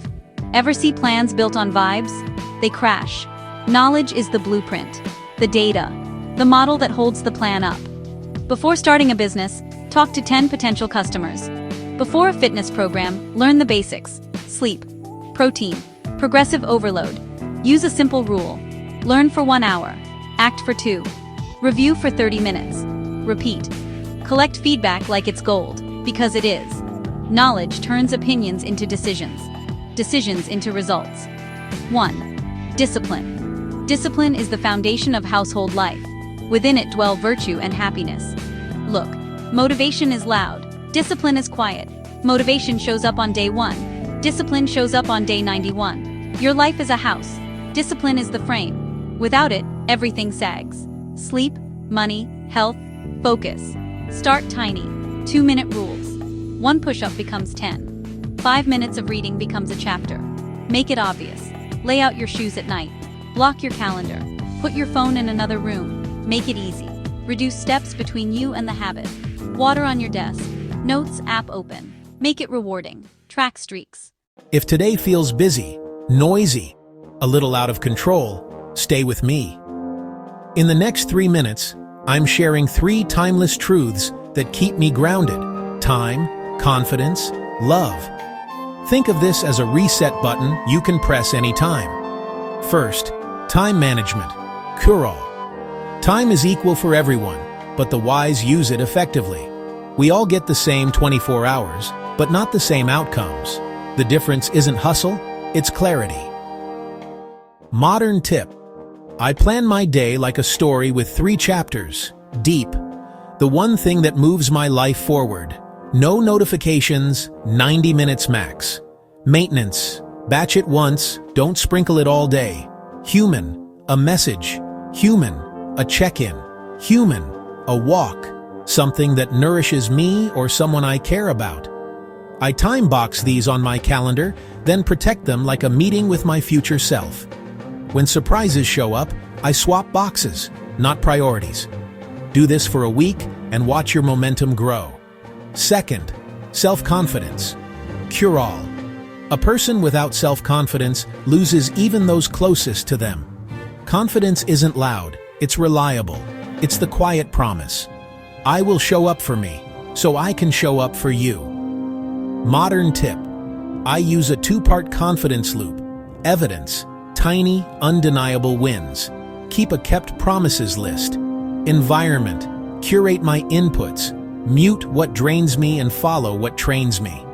[SPEAKER 5] Ever see plans built on vibes? They crash. Knowledge is the blueprint, the data, the model that holds the plan up. Before starting a business, talk to 10 potential customers. Before a fitness program, learn the basics: sleep, protein, progressive overload. Use a simple rule. Learn for 1 hour. Act for 2. Review for 30 minutes. Repeat. Collect feedback like it's gold, because it is. Knowledge turns opinions into decisions. Decisions into results. 1. Discipline. Discipline is the foundation of household life. Within it dwell virtue and happiness. Look, motivation is loud. Discipline is quiet. Motivation shows up on day 1. Discipline shows up on day 91. Your life is a house. Discipline is the frame. Without it, everything sags. Sleep, money, health, focus. Start tiny. 2-minute rules. 1 push-up becomes 10. 5 minutes of reading becomes a chapter. Make it obvious. Lay out your shoes at night. Block your calendar. Put your phone in another room. Make it easy. Reduce steps between you and the habit. Water on your desk. Notes app open. Make it rewarding. Track streaks.
[SPEAKER 4] If today feels busy, noisy, a little out of control, stay with me. In the next 3 minutes, I'm sharing 3 timeless truths that keep me grounded: time, confidence, love. Think of this as a reset button you can press anytime. First, time management. Thirukkural. Time is equal for everyone, but the wise use it effectively. We all get the same 24 hours, but not the same outcomes. The difference isn't hustle, it's clarity. Modern tip. I plan my day like a story with 3 chapters, deep. The one thing that moves my life forward. No notifications, 90 minutes max. Maintenance. Batch it once, don't sprinkle it all day. Human. A message. Human. A check-in. Human. A walk. something that nourishes me or someone I care about. I time box these on my calendar, then protect them like a meeting with my future self. When surprises show up, I swap boxes, not priorities. Do this for a week and watch your momentum grow. Second, self-confidence. Cure-all. A person without self-confidence loses even those closest to them. Confidence isn't loud, it's reliable. It's the quiet promise. I will show up for me, so I can show up for you. Modern tip. I use a two-part confidence loop. Evidence. Tiny, undeniable wins. Keep a kept promises list. Environment. Curate my inputs. Mute what drains me and follow what trains me.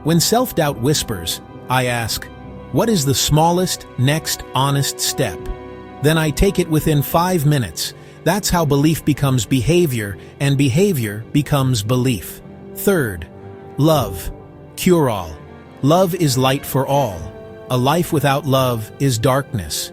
[SPEAKER 4] When self-doubt whispers, I ask, what is the smallest, next honest step? Then I take it within 5 minutes. That's how belief becomes behavior, and behavior becomes belief. Third, love. Cure-all. Love is light for all. A life without love is darkness.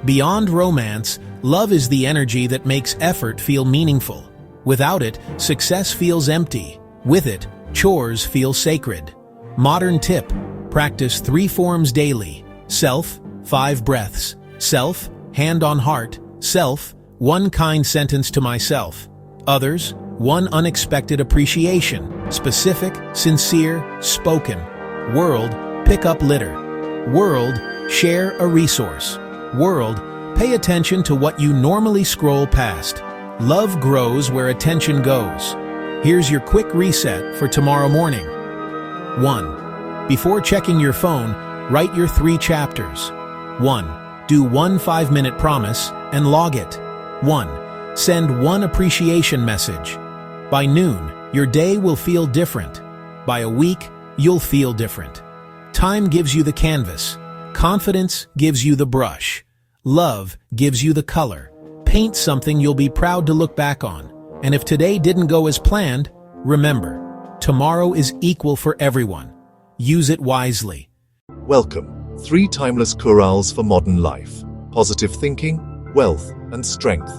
[SPEAKER 4] Beyond romance, love is the energy that makes effort feel meaningful. Without it, success feels empty. With it, chores feel sacred. Modern tip. Practice 3 forms daily. Self, 5 breaths. Self, hand on heart. Self, 1 kind sentence to myself. Others, 1 unexpected appreciation. Specific, sincere, spoken. World, pick up litter. World, share a resource. World, pay attention to what you normally scroll past. Love grows where attention goes. Here's your quick reset for tomorrow morning. 1. Before checking your phone, write your 3 chapters. 1. Do 1 5-minute promise and log it. 1. Send 1 appreciation message. By noon, your day will feel different. By a week, you'll feel different. Time gives you the canvas. Confidence gives you the brush. Love gives you the color. Paint something you'll be proud to look back on. And if today didn't go as planned, remember, tomorrow is equal for everyone. Use it wisely.
[SPEAKER 1] Welcome. 3 timeless corals for modern life. Positive thinking, wealth, and strength.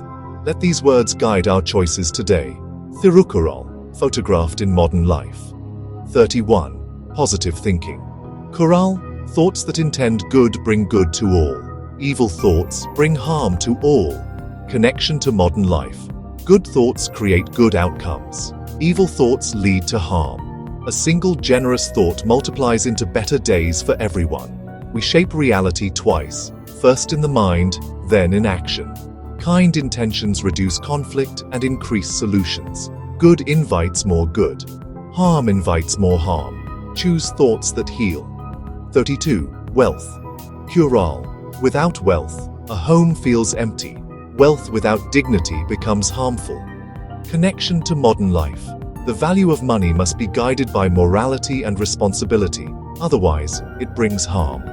[SPEAKER 1] Let these words guide our choices today. Thirukkural, photographed in modern life. 31. Positive thinking. Coral, thoughts that intend good bring good to all. Evil thoughts bring harm to all. Connection to modern life. Good thoughts create good outcomes. Evil thoughts lead to harm. A single generous thought multiplies into better days for everyone. We shape reality twice, first in the mind, then in action. Kind intentions reduce conflict and increase solutions. Good invites more good. Harm invites more harm. Choose thoughts that heal. 32. Wealth. Cure-all. Without wealth, a home feels empty. Wealth without dignity becomes harmful. Connection to modern life. The value of money must be guided by morality and responsibility, otherwise, it brings harm.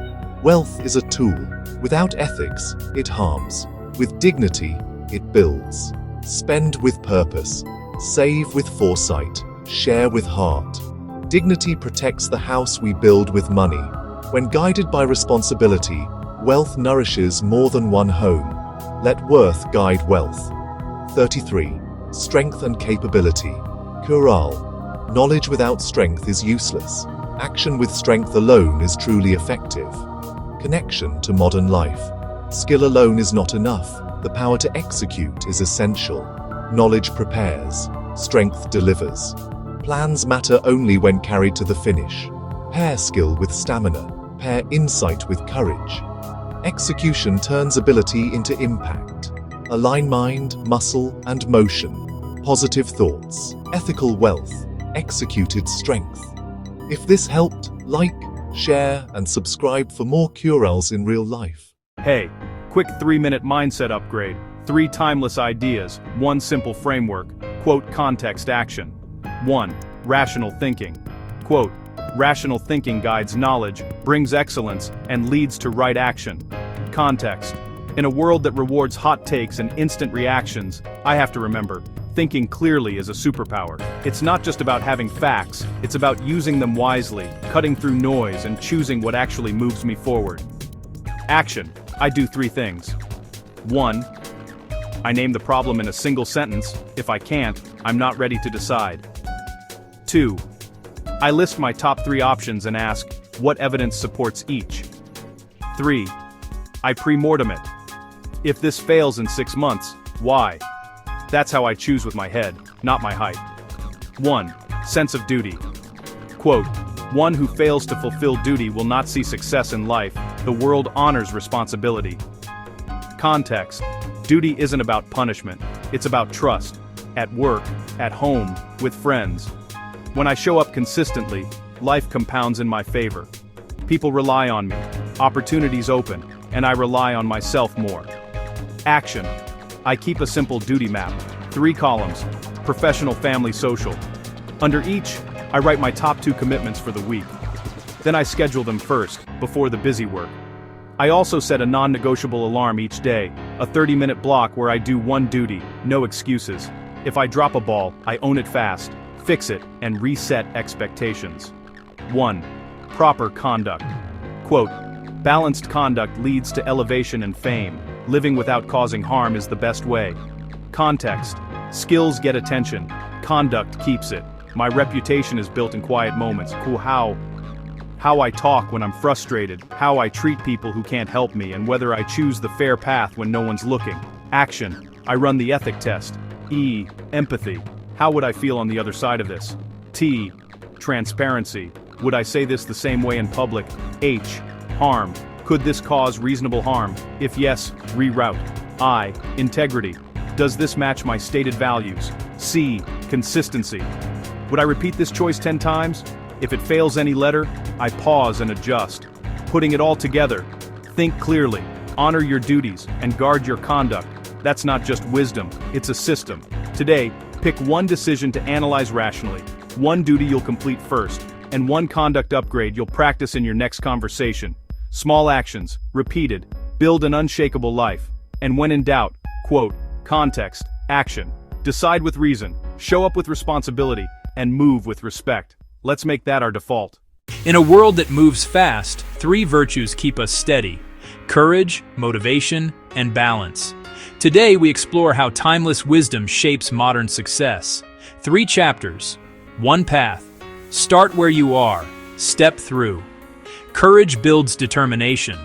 [SPEAKER 1] Wealth is a tool. Without ethics, it harms. With dignity, it builds. Spend with purpose. Save with foresight. Share with heart. Dignity protects the house we build with money. When guided by responsibility, wealth nourishes more than one home. Let worth guide wealth. 33. Strength and capability. Cure-all. Knowledge without strength is useless. Action with strength alone is truly effective. Connection to modern life. Skill alone is not enough. The power to execute is essential. Knowledge prepares. Strength delivers. Plans matter only when carried to the finish. Pair skill with stamina. Pair insight with courage. Execution turns ability into impact. Align mind, muscle, and motion. Positive thoughts. Ethical wealth. Executed strength. If this helped, like, share, and subscribe for more Curals in real life.
[SPEAKER 6] Hey, quick 3-minute mindset upgrade. 3 timeless ideas, 1 simple framework. Quote, context, action. 1. Rational thinking. Quote, rational thinking guides knowledge, brings excellence, and leads to right action. Context. In a world that rewards hot takes and instant reactions, I have to remember, thinking clearly is a superpower. It's not just about having facts, it's about using them wisely, cutting through noise, and choosing what actually moves me forward. Action. I do 3 things. 1. I name the problem in a single sentence. If I can't, I'm not ready to decide. 2. I list my top 3 options and ask, what evidence supports each? 3. I pre-mortem it. If this fails in 6 months, why? That's how I choose with my head, not my height. 1. Sense of duty. Quote, one who fails to fulfill duty will not see success in life. The world honors responsibility. Context. Duty isn't about punishment, it's about trust. At work, at home, with friends. When I show up consistently, life compounds in my favor. People rely on me, opportunities open, and I rely on myself more. Action. I keep a simple duty map, 3 columns, professional, family, social. Under each, I write my top 2 commitments for the week. Then I schedule them first, before the busy work. I also set a non-negotiable alarm each day, a 30-minute block where I do one duty, no excuses. If I drop a ball, I own it fast, fix it, and reset expectations. 1. Proper conduct. Quote, balanced conduct leads to elevation and fame. Living without causing harm is the best way. Context. Skills get attention. Conduct keeps it. My reputation is built in quiet moments. Cool. How I talk when I'm frustrated, how I treat people who can't help me, and whether I choose the fair path when no one's looking. Action. I run the ethic test. E. Empathy. How would I feel on the other side of this? T. Transparency. Would I say this the same way in public? H. Harm. Could this cause reasonable harm? If yes, reroute. I. Integrity. Does this match my stated values? C. Consistency. Would I repeat this choice 10 times? If it fails any letter, I pause and adjust. Putting it all together, think clearly, honor your duties, and guard your conduct. That's not just wisdom, it's a system. Today, pick one decision to analyze rationally, one duty you'll complete first, and one conduct upgrade you'll practice in your next conversation. Small actions, repeated, build an unshakable life. And when in doubt, quote, context, action. Decide with reason, show up with responsibility, and move with respect. Let's make that our default.
[SPEAKER 3] In a world that moves fast, 3 virtues keep us steady: courage, motivation, and balance. Today we explore how timeless wisdom shapes modern success. 3 chapters, 1 path. Start where you are, step through. Courage builds determination.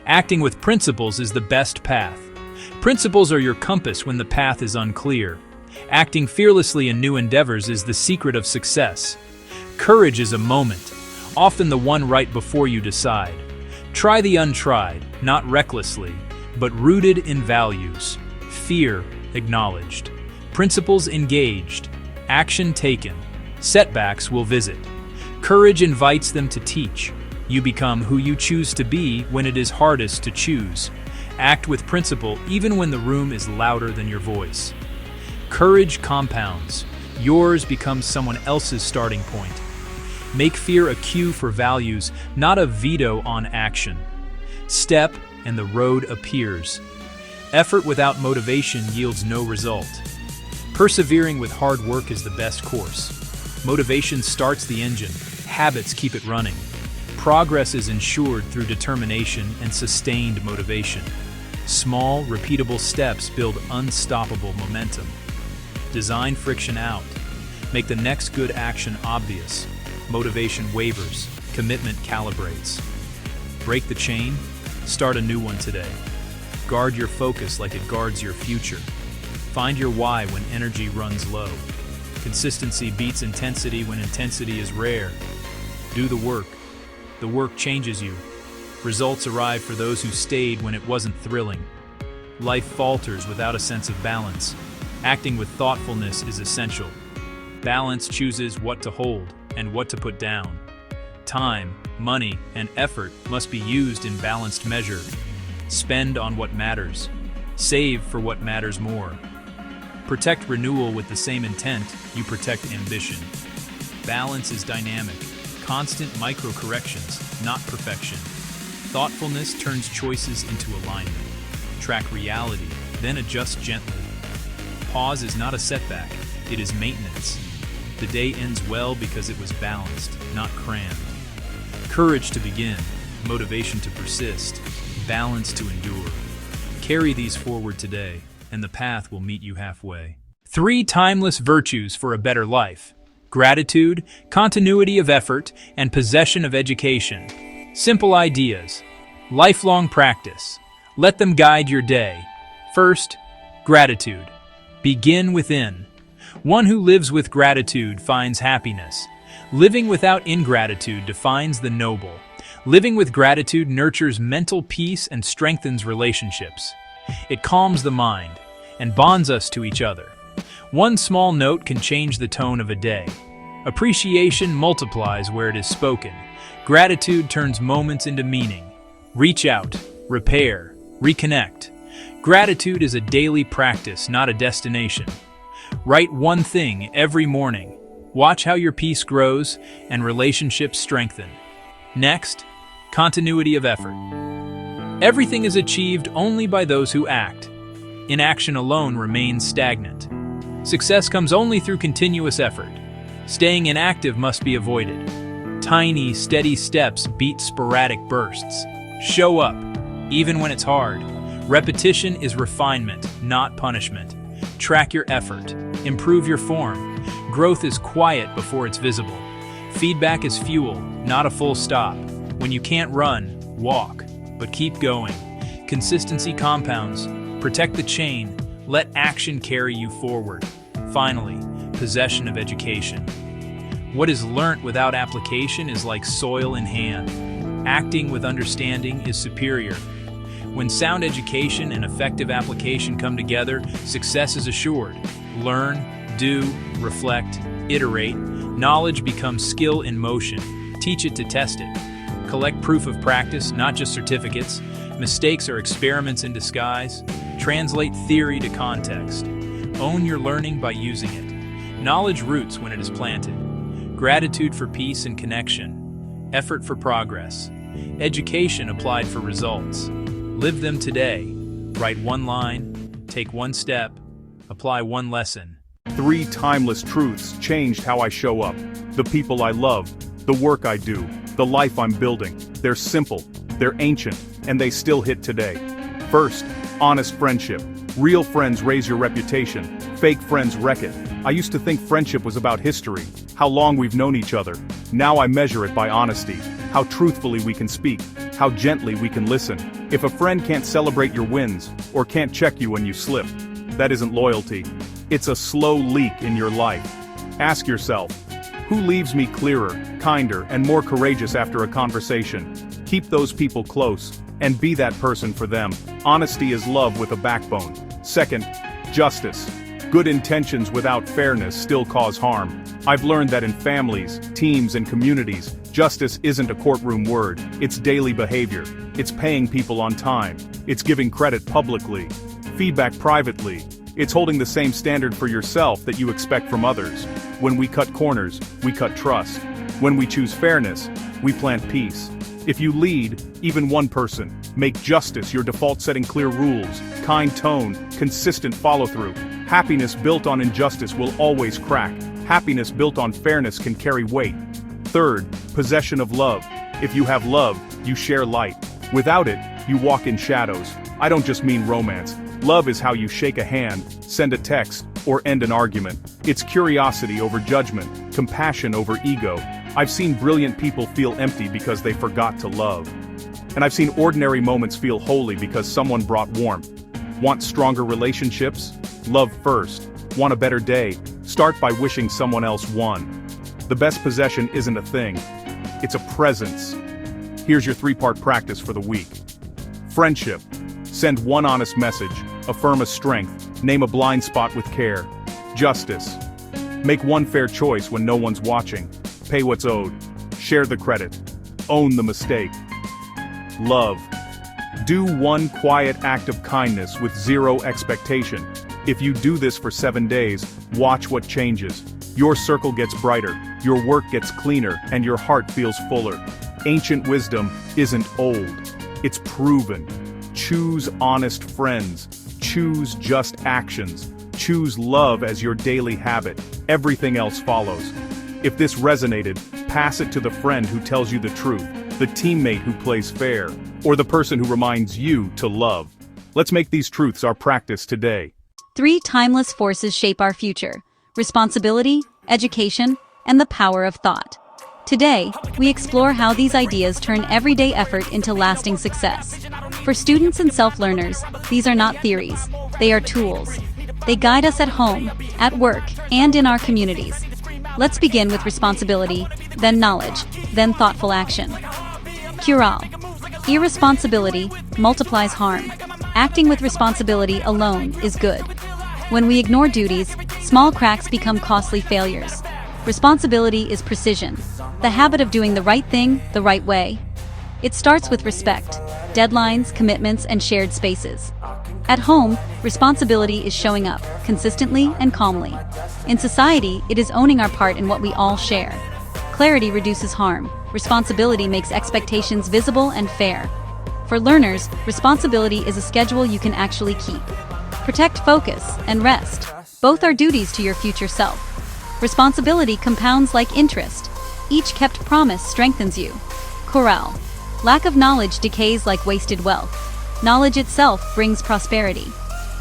[SPEAKER 3] Acting with principles is the best path. Principles are your compass when the path is unclear. Acting fearlessly in new endeavors is the secret of success. Courage is a moment, often the one right before you decide. Try the untried, not recklessly, but rooted in values. Fear acknowledged. Principles engaged. Action taken. Setbacks will visit. Courage invites them to teach. You become who you choose to be when it is hardest to choose. Act with principle even when the room is louder than your voice. Courage compounds. Yours becomes someone else's starting point. Make fear a cue for values, not a veto on action. Step, and the road appears. Effort without motivation yields no result. Persevering with hard work is the best course. Motivation starts the engine, habits keep it running. Progress is ensured through determination and sustained motivation. Small, repeatable steps build unstoppable momentum. Design friction out. Make the next good action obvious. Motivation wavers, commitment calibrates. Break the chain, start a new one today. Guard your focus like it guards your future. Find your why when energy runs low. Consistency beats intensity when intensity is rare. Do the work. The work changes you. Results arrive for those who stayed when it wasn't thrilling. Life falters without a sense of balance. Acting with thoughtfulness is essential. Balance chooses what to hold and what to put down. Time, money, and effort must be used in balanced measure. Spend on what matters. Save for what matters more. Protect renewal with the same intent you protect ambition. Balance is dynamic, constant micro-corrections, not perfection. Thoughtfulness turns choices into alignment. Track reality, then adjust gently. Pause is not a setback, it is maintenance. The day ends well because it was balanced, not crammed. Courage to begin, motivation to persist, balance to endure. Carry these forward today, and the path will meet you halfway. 3 timeless virtues for a better life: gratitude, continuity of effort, and possession of education. Simple ideas. Lifelong practice. Let them guide your day. First, gratitude. Begin within. One who lives with gratitude finds happiness. Living without ingratitude defines the noble. Living with gratitude nurtures mental peace and strengthens relationships. It calms the mind and bonds us to each other. One small note can change the tone of a day. Appreciation multiplies where it is spoken. Gratitude turns moments into meaning. Reach out, repair, reconnect. Gratitude is a daily practice, not a destination. Write one thing every morning. Watch how your peace grows and relationships strengthen. Next, continuity of effort. Everything is achieved only by those who act. Inaction alone remains stagnant. Success comes only through continuous effort. Staying inactive must be avoided. Tiny, steady steps beat sporadic bursts. Show up, even when it's hard. Repetition is refinement, not punishment. Track your effort. Improve your form. Growth is quiet before it's visible. Feedback is fuel, not a full stop. When you can't run, walk, but keep going. Consistency compounds. Protect the chain. Let action carry you forward. Finally, possession of education. What is learnt without application is like soil in hand. Acting with understanding is superior. When sound education and effective application come together, success is assured. Learn, do, reflect, iterate. Knowledge becomes skill in motion. Teach it to test it. Collect proof of practice, not just certificates. Mistakes are experiments in disguise. Translate theory to context. Own your learning by using it. Knowledge roots when it is planted. Gratitude for peace and connection. Effort for progress. Education applied for results. Live them today. Write one line, take one step, apply one lesson.
[SPEAKER 6] 3 timeless truths changed how I show up. The people I love, the work I do, the life I'm building. They're simple, they're ancient, and they still hit today. First, honest friendship. Real friends raise your reputation. Fake friends wreck it. I used to think friendship was about history, how long we've known each other. Now I measure it by honesty, how truthfully we can speak, how gently we can listen. If a friend can't celebrate your wins, or can't check you when you slip, that isn't loyalty. It's a slow leak in your life. Ask yourself, who leaves me clearer, kinder, and more courageous after a conversation? Keep those people close, and be that person for them. Honesty is love with a backbone. Second, justice. Good intentions without fairness still cause harm. I've learned that in families, teams, and communities, justice isn't a courtroom word, it's daily behavior. It's paying people on time. It's giving credit publicly. Feedback privately. It's holding the same standard for yourself that you expect from others. When we cut corners, we cut trust. When we choose fairness, we plant peace. If you lead, even one person, make justice your default, setting clear rules, kind tone, consistent follow-through. Happiness built on injustice will always crack. Happiness built on fairness can carry weight. Third, possession of love. If you have love, you share light. Without it, you walk in shadows. I don't just mean romance. Love is how you shake a hand, send a text, or end an argument. It's curiosity over judgment, compassion over ego. I've seen brilliant people feel empty because they forgot to love. And I've seen ordinary moments feel holy because someone brought warmth. Want stronger relationships? Love first. Want a better day? Start by wishing someone else won. The best possession isn't a thing. It's a presence. Here's your 3-part practice for the week. Friendship. Send one honest message. Affirm a strength. Name a blind spot with care. Justice. Make one fair choice when no one's watching. Pay what's owed. Share the credit. Own the mistake. Love. Do one quiet act of kindness with zero expectation. If you do this for 7 days, watch what changes. Your circle gets brighter, your work gets cleaner, and your heart feels fuller. Ancient wisdom isn't old. It's proven. Choose honest friends. Choose just actions. Choose love as your daily habit. Everything else follows. If this resonated, pass it to the friend who tells you the truth, the teammate who plays fair, or the person who reminds you to love. Let's make these truths our practice today.
[SPEAKER 5] 3 timeless forces shape our future: responsibility, education, and the power of thought. Today, we explore how these ideas turn everyday effort into lasting success. For students and self-learners, these are not theories, they are tools. They guide us at home, at work, and in our communities. Let's begin with responsibility, then knowledge, then thoughtful action. Thirukkural. Irresponsibility multiplies harm. Acting with responsibility alone is good. When we ignore duties, small cracks become costly failures. Responsibility is precision, the habit of doing the right thing the right way. It starts with respect, deadlines, commitments, and shared spaces. At home, responsibility is showing up, consistently and calmly. In society, it is owning our part in what we all share. Clarity reduces harm. Responsibility makes expectations visible and fair. For learners, responsibility is a schedule you can actually keep. Protect focus and rest. Both are duties to your future self. Responsibility compounds like interest. Each kept promise strengthens you. Thirukkural. Lack of knowledge decays like wasted wealth. Knowledge itself brings prosperity.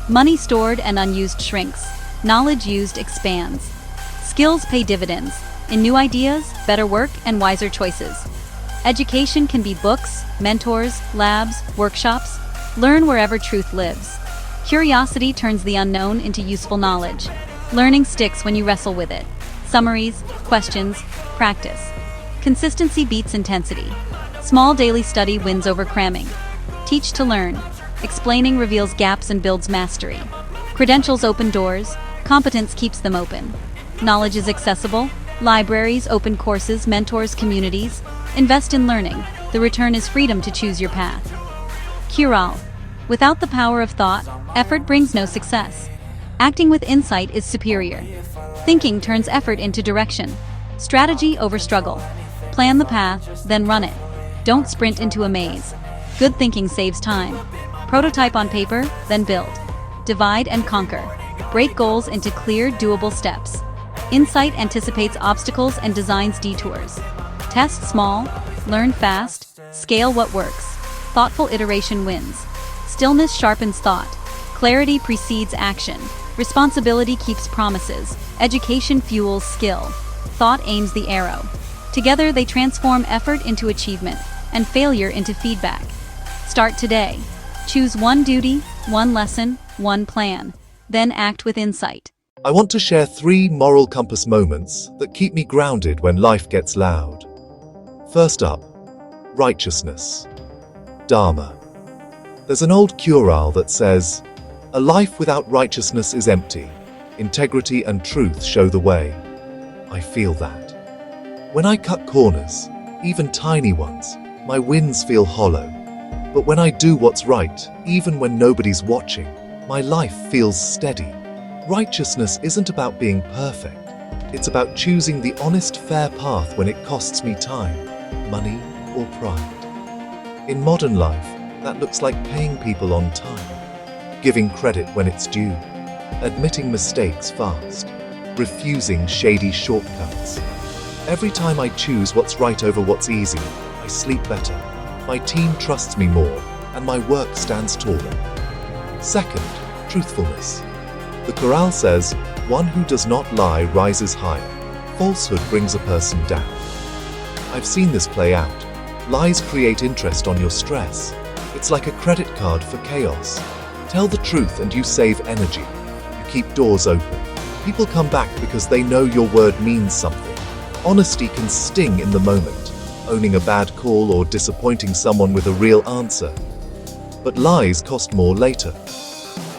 [SPEAKER 5] Money stored and unused shrinks. Knowledge used expands. Skills pay dividends. In new ideas, better work, and wiser choices. Education can be books, mentors, labs, workshops. Learn wherever truth lives. Curiosity turns the unknown into useful knowledge. Learning sticks when you wrestle with it. Summaries, questions, practice. Consistency beats intensity. Small daily study wins over cramming. Teach to learn. Explaining reveals gaps and builds mastery. Credentials open doors. Competence keeps them open. Knowledge is accessible. Libraries, open courses, mentors, communities. Invest in learning. The return is freedom to choose your path. Thirukkural. Without the power of thought, effort brings no success. Acting with insight is superior. Thinking turns effort into direction. Strategy over struggle. Plan the path, then run it. Don't sprint into a maze. Good thinking saves time. Prototype on paper, then build. Divide and conquer. Break goals into clear, doable steps. Insight anticipates obstacles and designs detours. Test small, learn fast, scale what works. Thoughtful iteration wins. Stillness sharpens thought. Clarity precedes action. Responsibility keeps promises. Education fuels skill. Thought aims the arrow. Together they transform effort into achievement and failure into feedback. Start today. Choose one duty, one lesson, one plan. Then act with insight.
[SPEAKER 1] I want to share 3 moral compass moments that keep me grounded when life gets loud. First up, righteousness. Dharma. There's an old Thirukkural that says, "A life without righteousness is empty. Integrity and truth show the way." I feel that. When I cut corners, even tiny ones, my wins feel hollow. But when I do what's right, even when nobody's watching, my life feels steady. Righteousness isn't about being perfect. It's about choosing the honest, fair path when it costs me time, money, or pride. In modern life, that looks like paying people on time, giving credit when it's due, admitting mistakes fast, refusing shady shortcuts. Every time I choose what's right over what's easy, I sleep better, my team trusts me more, and my work stands taller. Second, truthfulness. The Thirukkural says, "One who does not lie rises higher. Falsehood brings a person down." I've seen this play out. Lies create interest on your stress. It's like a credit card for chaos. Tell the truth and you save energy. You keep doors open. People come back because they know your word means something. Honesty can sting in the moment, owning a bad call or disappointing someone with a real answer. But lies cost more later.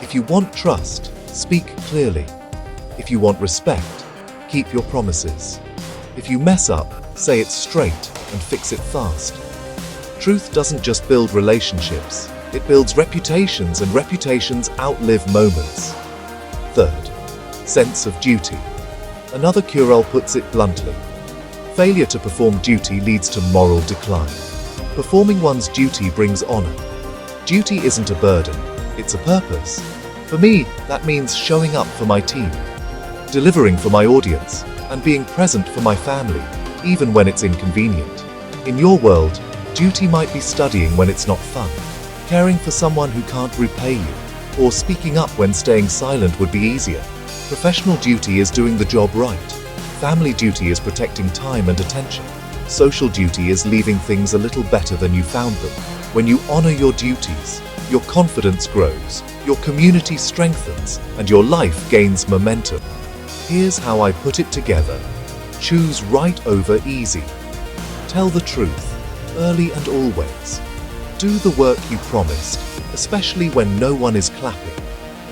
[SPEAKER 1] If you want trust, speak clearly. If you want respect, keep your promises. If you mess up, say it straight and fix it fast. Truth doesn't just build relationships, it builds reputations, and reputations outlive moments. Third, sense of duty. Another Thirukkural puts it bluntly. Failure to perform duty leads to moral decline. Performing one's duty brings honor. Duty isn't a burden, it's a purpose. For me, that means showing up for my team, delivering for my audience, and being present for my family, even when it's inconvenient. In your world, duty might be studying when it's not fun, caring for someone who can't repay you, Or speaking up when staying silent would be easier. Professional duty is doing the job right. Family duty is protecting time and attention. Social duty is leaving things a little better than you found them. When you honor your duties, your confidence grows, your community strengthens, and your life gains momentum. Here's how I put it together. Choose right over easy. Tell the truth, early and always. Do the work you promised, especially when no one is clapping.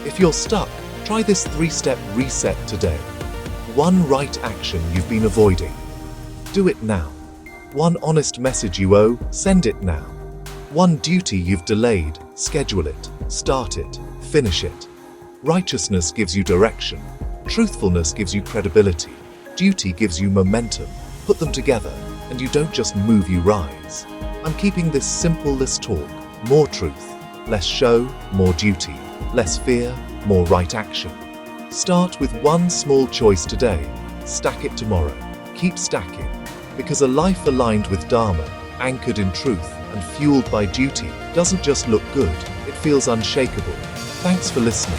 [SPEAKER 1] If you're stuck, try this 3-step reset today. 1 right action you've been avoiding. Do it now. 1 honest message you owe, send it now. 1 duty you've delayed, schedule it, start it, finish it. Righteousness gives you direction. Truthfulness gives you credibility. Duty gives you momentum. Put them together, and you don't just move, you rise. I'm keeping this simple, less talk, more truth, less show, more duty, less fear, more right action. Start with 1 small choice today. Stack it tomorrow. Keep stacking. Because a life aligned with Dharma, anchored in truth, and fueled by duty, doesn't just look good, it feels unshakable. Thanks for listening.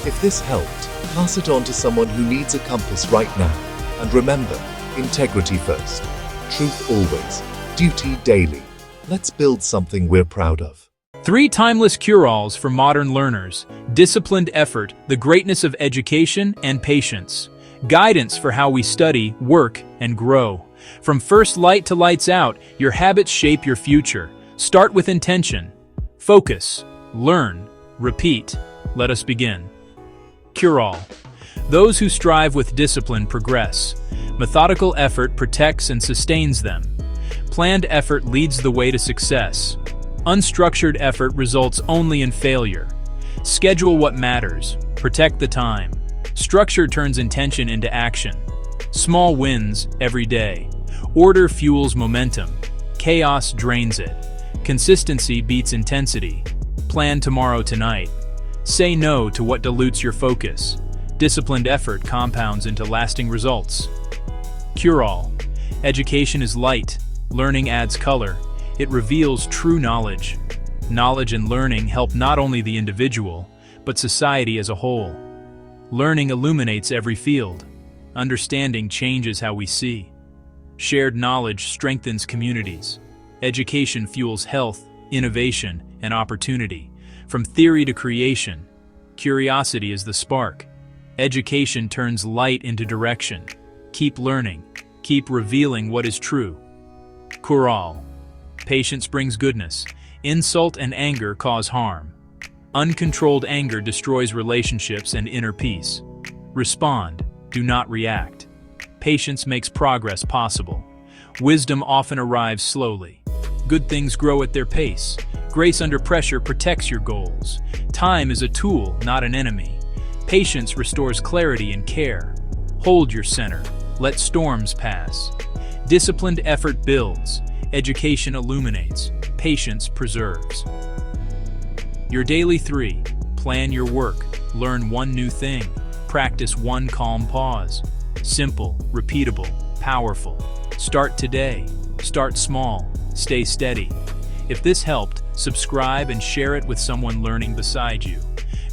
[SPEAKER 1] If this helped, pass it on to someone who needs a compass right now. And remember, integrity first, truth always, duty daily. Let's build something we're proud of.
[SPEAKER 3] 3 timeless cure-alls for modern learners. Disciplined effort, the greatness of education, and patience. Guidance for how we study, work, and grow. From first light to lights out, your habits shape your future. Start with intention. Focus. Learn. Repeat. Let us begin. Cure-all. Those who strive with discipline progress. Methodical effort protects and sustains them. Planned effort leads the way to success. Unstructured effort results only in failure. Schedule what matters. Protect the time. Structure turns intention into action. Small wins every day. Order fuels momentum. Chaos drains it. Consistency beats intensity. Plan tomorrow tonight. Say no to what dilutes your focus. Disciplined effort compounds into lasting results. Cure-all. Education is light. Learning adds color. It reveals true knowledge. Knowledge and learning help not only the individual, but society as a whole. Learning illuminates every field. Understanding changes how we see. Shared knowledge strengthens communities. Education fuels health, innovation, and opportunity. From theory to creation, curiosity is the spark. Education turns light into direction. Keep learning. Keep revealing what is true. Cure-all. Patience brings goodness. Insult and anger cause harm. Uncontrolled anger destroys relationships and inner peace. Respond. Do not react. Patience makes progress possible. Wisdom often arrives slowly. Good things grow at their pace. Grace under pressure protects your goals. Time is a tool, not an enemy. Patience restores clarity and care. Hold your center. Let storms pass. Disciplined effort builds. Education illuminates. Patience preserves. Your daily 3. Plan your work. Learn 1 new thing. Practice 1 calm pause. Simple, repeatable, powerful. Start today. Start small. Stay steady. If this helped, subscribe and share it with someone learning beside you.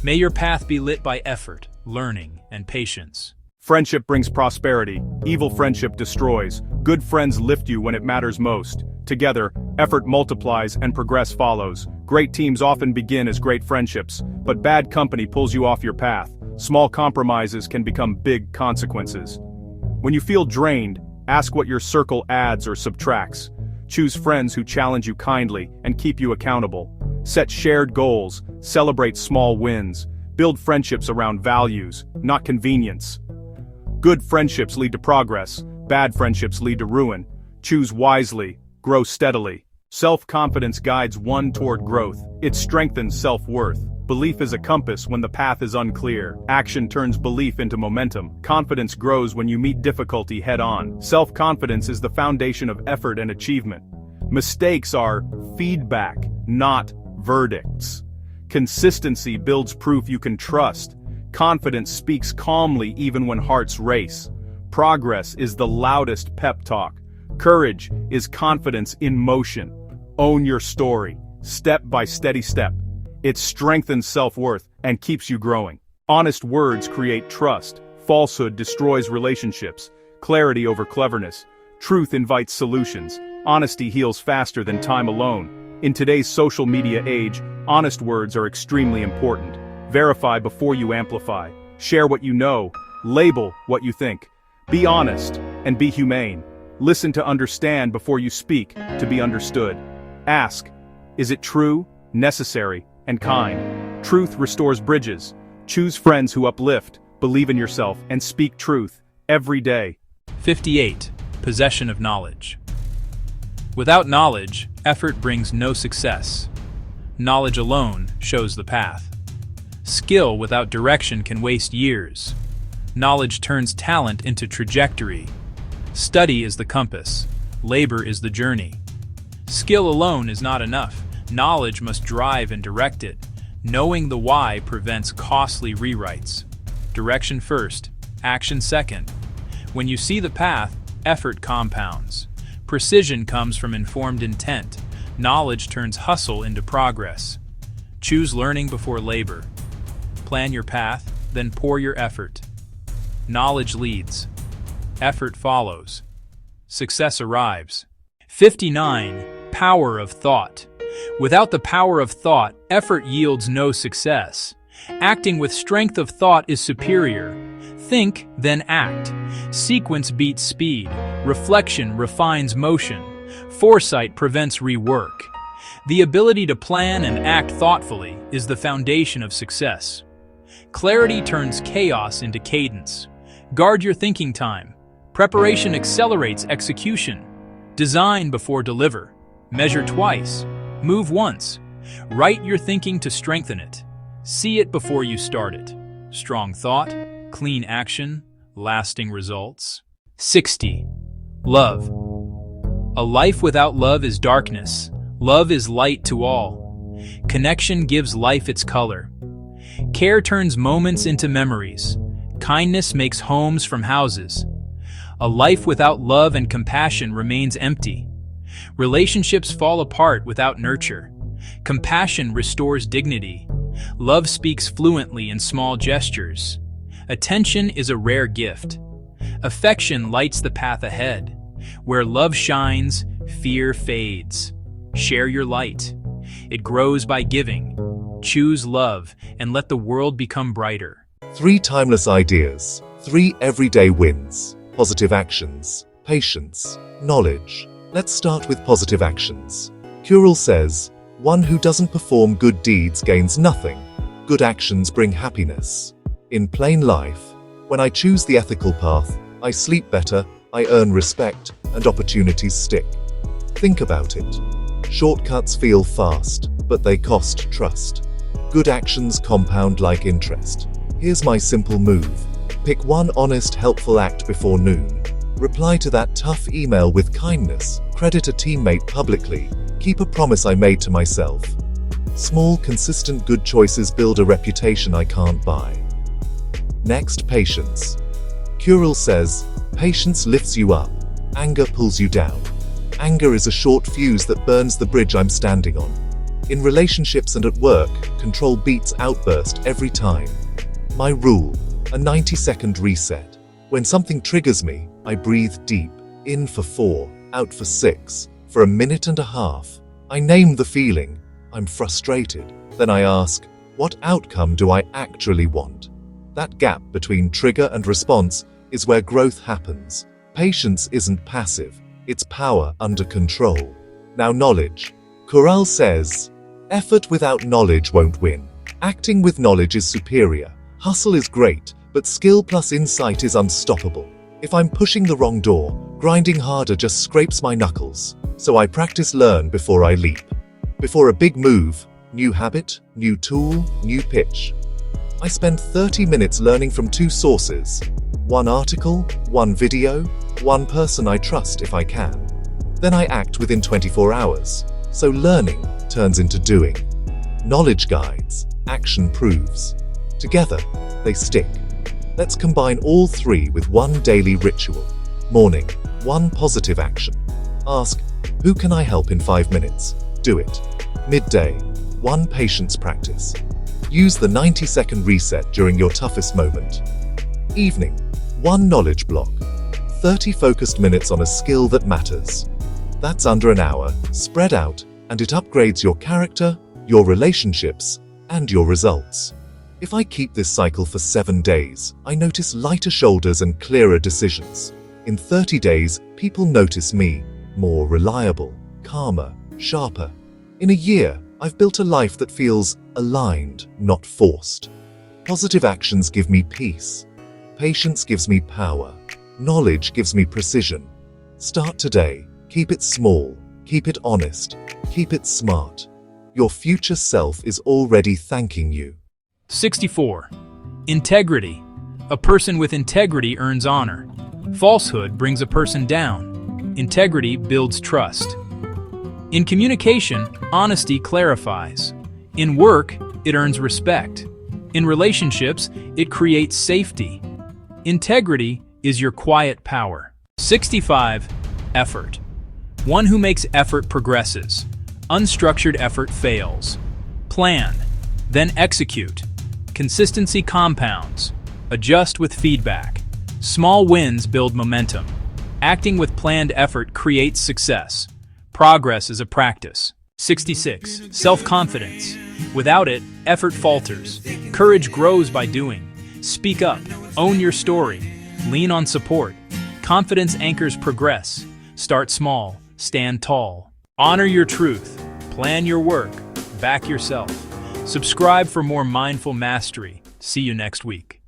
[SPEAKER 3] May your path be lit by effort, learning, and patience.
[SPEAKER 6] Friendship brings prosperity. Evil friendship destroys. Good friends lift you when it matters most. Together, effort multiplies and progress follows. Great teams often begin as great friendships, but bad company pulls you off your path. Small compromises can become big consequences. When you feel drained, ask what your circle adds or subtracts. Choose friends who challenge you kindly and keep you accountable. Set shared goals, celebrate small wins. Build friendships around values, not convenience. Good friendships lead to progress, bad friendships lead to ruin. Choose wisely, grow steadily. Self-confidence guides one toward growth. It strengthens self-worth. Belief is a compass when the path is unclear. Action turns belief into momentum. Confidence grows when you meet difficulty head-on. Self-confidence is the foundation of effort and achievement. Mistakes are feedback, not verdicts. Consistency builds proof you can trust. Confidence speaks calmly even when hearts race. Progress is the loudest pep talk. Courage is confidence in motion. Own your story, step by steady step. It strengthens self-worth and keeps you growing. Honest words create trust. Falsehood destroys relationships. Clarity over cleverness. Truth invites solutions. Honesty heals faster than time alone. In today's social media age, honest words are extremely important. Verify before you amplify. Share what you know. Label what you think. Be honest and be humane. Listen to understand before you speak to be understood. Ask, is it true, necessary, and kind? Truth restores bridges. Choose friends who uplift, believe in yourself, and speak truth every day.
[SPEAKER 3] 58. Possession of knowledge. Without knowledge, effort brings no success. Knowledge alone shows the path. Skill without direction can waste years. Knowledge turns talent into trajectory. Study is the compass. Labor is the journey. Skill alone is not enough. Knowledge must drive and direct it. Knowing the why prevents costly rewrites. Direction first, action second. When you see the path, effort compounds. Precision comes from informed intent. Knowledge turns hustle into progress. Choose learning before labor. Plan your path, then pour your effort. Knowledge leads. Effort follows. Success arrives. 59. Power of thought. Without the power of thought, effort yields no success. Acting with strength of thought is superior. Think, then act. Sequence beats speed. Reflection refines motion. Foresight prevents rework. The ability to plan and act thoughtfully is the foundation of success. Clarity turns chaos into cadence. Guard your thinking time. Preparation accelerates execution. Design before deliver. Measure twice. Move once. Write your thinking to strengthen it. See it before you start it. Strong thought, clean action, lasting results. 60. Love. A life without love is darkness. Love is light to all. Connection gives life its color. Care turns moments into memories. Kindness makes homes from houses. A life without love and compassion remains empty. Relationships fall apart without nurture. Compassion restores dignity. Love speaks fluently in small gestures. Attention is a rare gift. Affection lights the path ahead. Where love shines, fear fades. Share your light. It grows by giving. Choose love and let the world become brighter.
[SPEAKER 1] 3 timeless ideas, 3 everyday wins, positive actions, patience, knowledge. Let's start with positive actions. Thirukkural says, one who doesn't perform good deeds gains nothing. Good actions bring happiness. In plain life, when I choose the ethical path, I sleep better, I earn respect, and opportunities stick. Think about it. Shortcuts feel fast, but they cost trust. Good actions compound like interest. Here's my simple move. Pick one honest, helpful act before noon. Reply to that tough email with kindness. Credit a teammate publicly. Keep a promise I made to myself. Small, consistent good choices build a reputation I can't buy. Next, patience. Thirukkural says, patience lifts you up. Anger pulls you down. Anger is a short fuse that burns the bridge I'm standing on. In relationships and at work, control beats outburst every time. My rule, a 90-second reset. When something triggers me, I breathe deep, in for 4, out for 6, for a minute and a half. I name the feeling, I'm frustrated. Then I ask, what outcome do I actually want? That gap between trigger and response is where growth happens. Patience isn't passive, it's power under control. Now knowledge. Thirukkural says, effort without knowledge won't win. Acting with knowledge is superior. Hustle is great, but skill plus insight is unstoppable. If I'm pushing the wrong door, grinding harder just scrapes my knuckles. So I practice learn before I leap. Before a big move, new habit, new tool, new pitch. I spend 30 minutes learning from 2 sources. 1 article, 1 video, 1 person I trust if I can. Then I act within 24 hours. So learning turns into doing. Knowledge guides, action proves. Together, they stick. Let's combine all 3 with 1 daily ritual. Morning, 1 positive action. Ask, who can I help in 5 minutes? Do it. Midday, 1 patience practice. Use the 90-second reset during your toughest moment. Evening, 1 knowledge block. 30 focused minutes on a skill that matters. That's under an hour, spread out, and it upgrades your character, your relationships, and your results. If I keep this cycle for 7 days, I notice lighter shoulders and clearer decisions. In 30 days, people notice me, more reliable, calmer, sharper. In a year, I've built a life that feels aligned, not forced. Positive actions give me peace. Patience gives me power. Knowledge gives me precision. Start today. Keep it small. Keep it honest. Keep it smart. Your future self is already thanking you.
[SPEAKER 3] 64. Integrity. A person with integrity earns honor. Falsehood brings a person down. Integrity builds trust. In communication, honesty clarifies. In work, it earns respect. In relationships, it creates safety. Integrity is your quiet power. 65. Effort. One who makes effort progresses. Unstructured effort fails. Plan, then execute. Consistency compounds. Adjust with feedback. Small wins build momentum. Acting with planned effort creates success. Progress is a practice. 66. Self-confidence. Without it, effort falters. Courage grows by doing. Speak up. Own your story. Lean on support. Confidence anchors progress. Start small. Stand tall. Honor your truth. Plan your work. Back yourself. Subscribe for more mindful mastery. See you next week.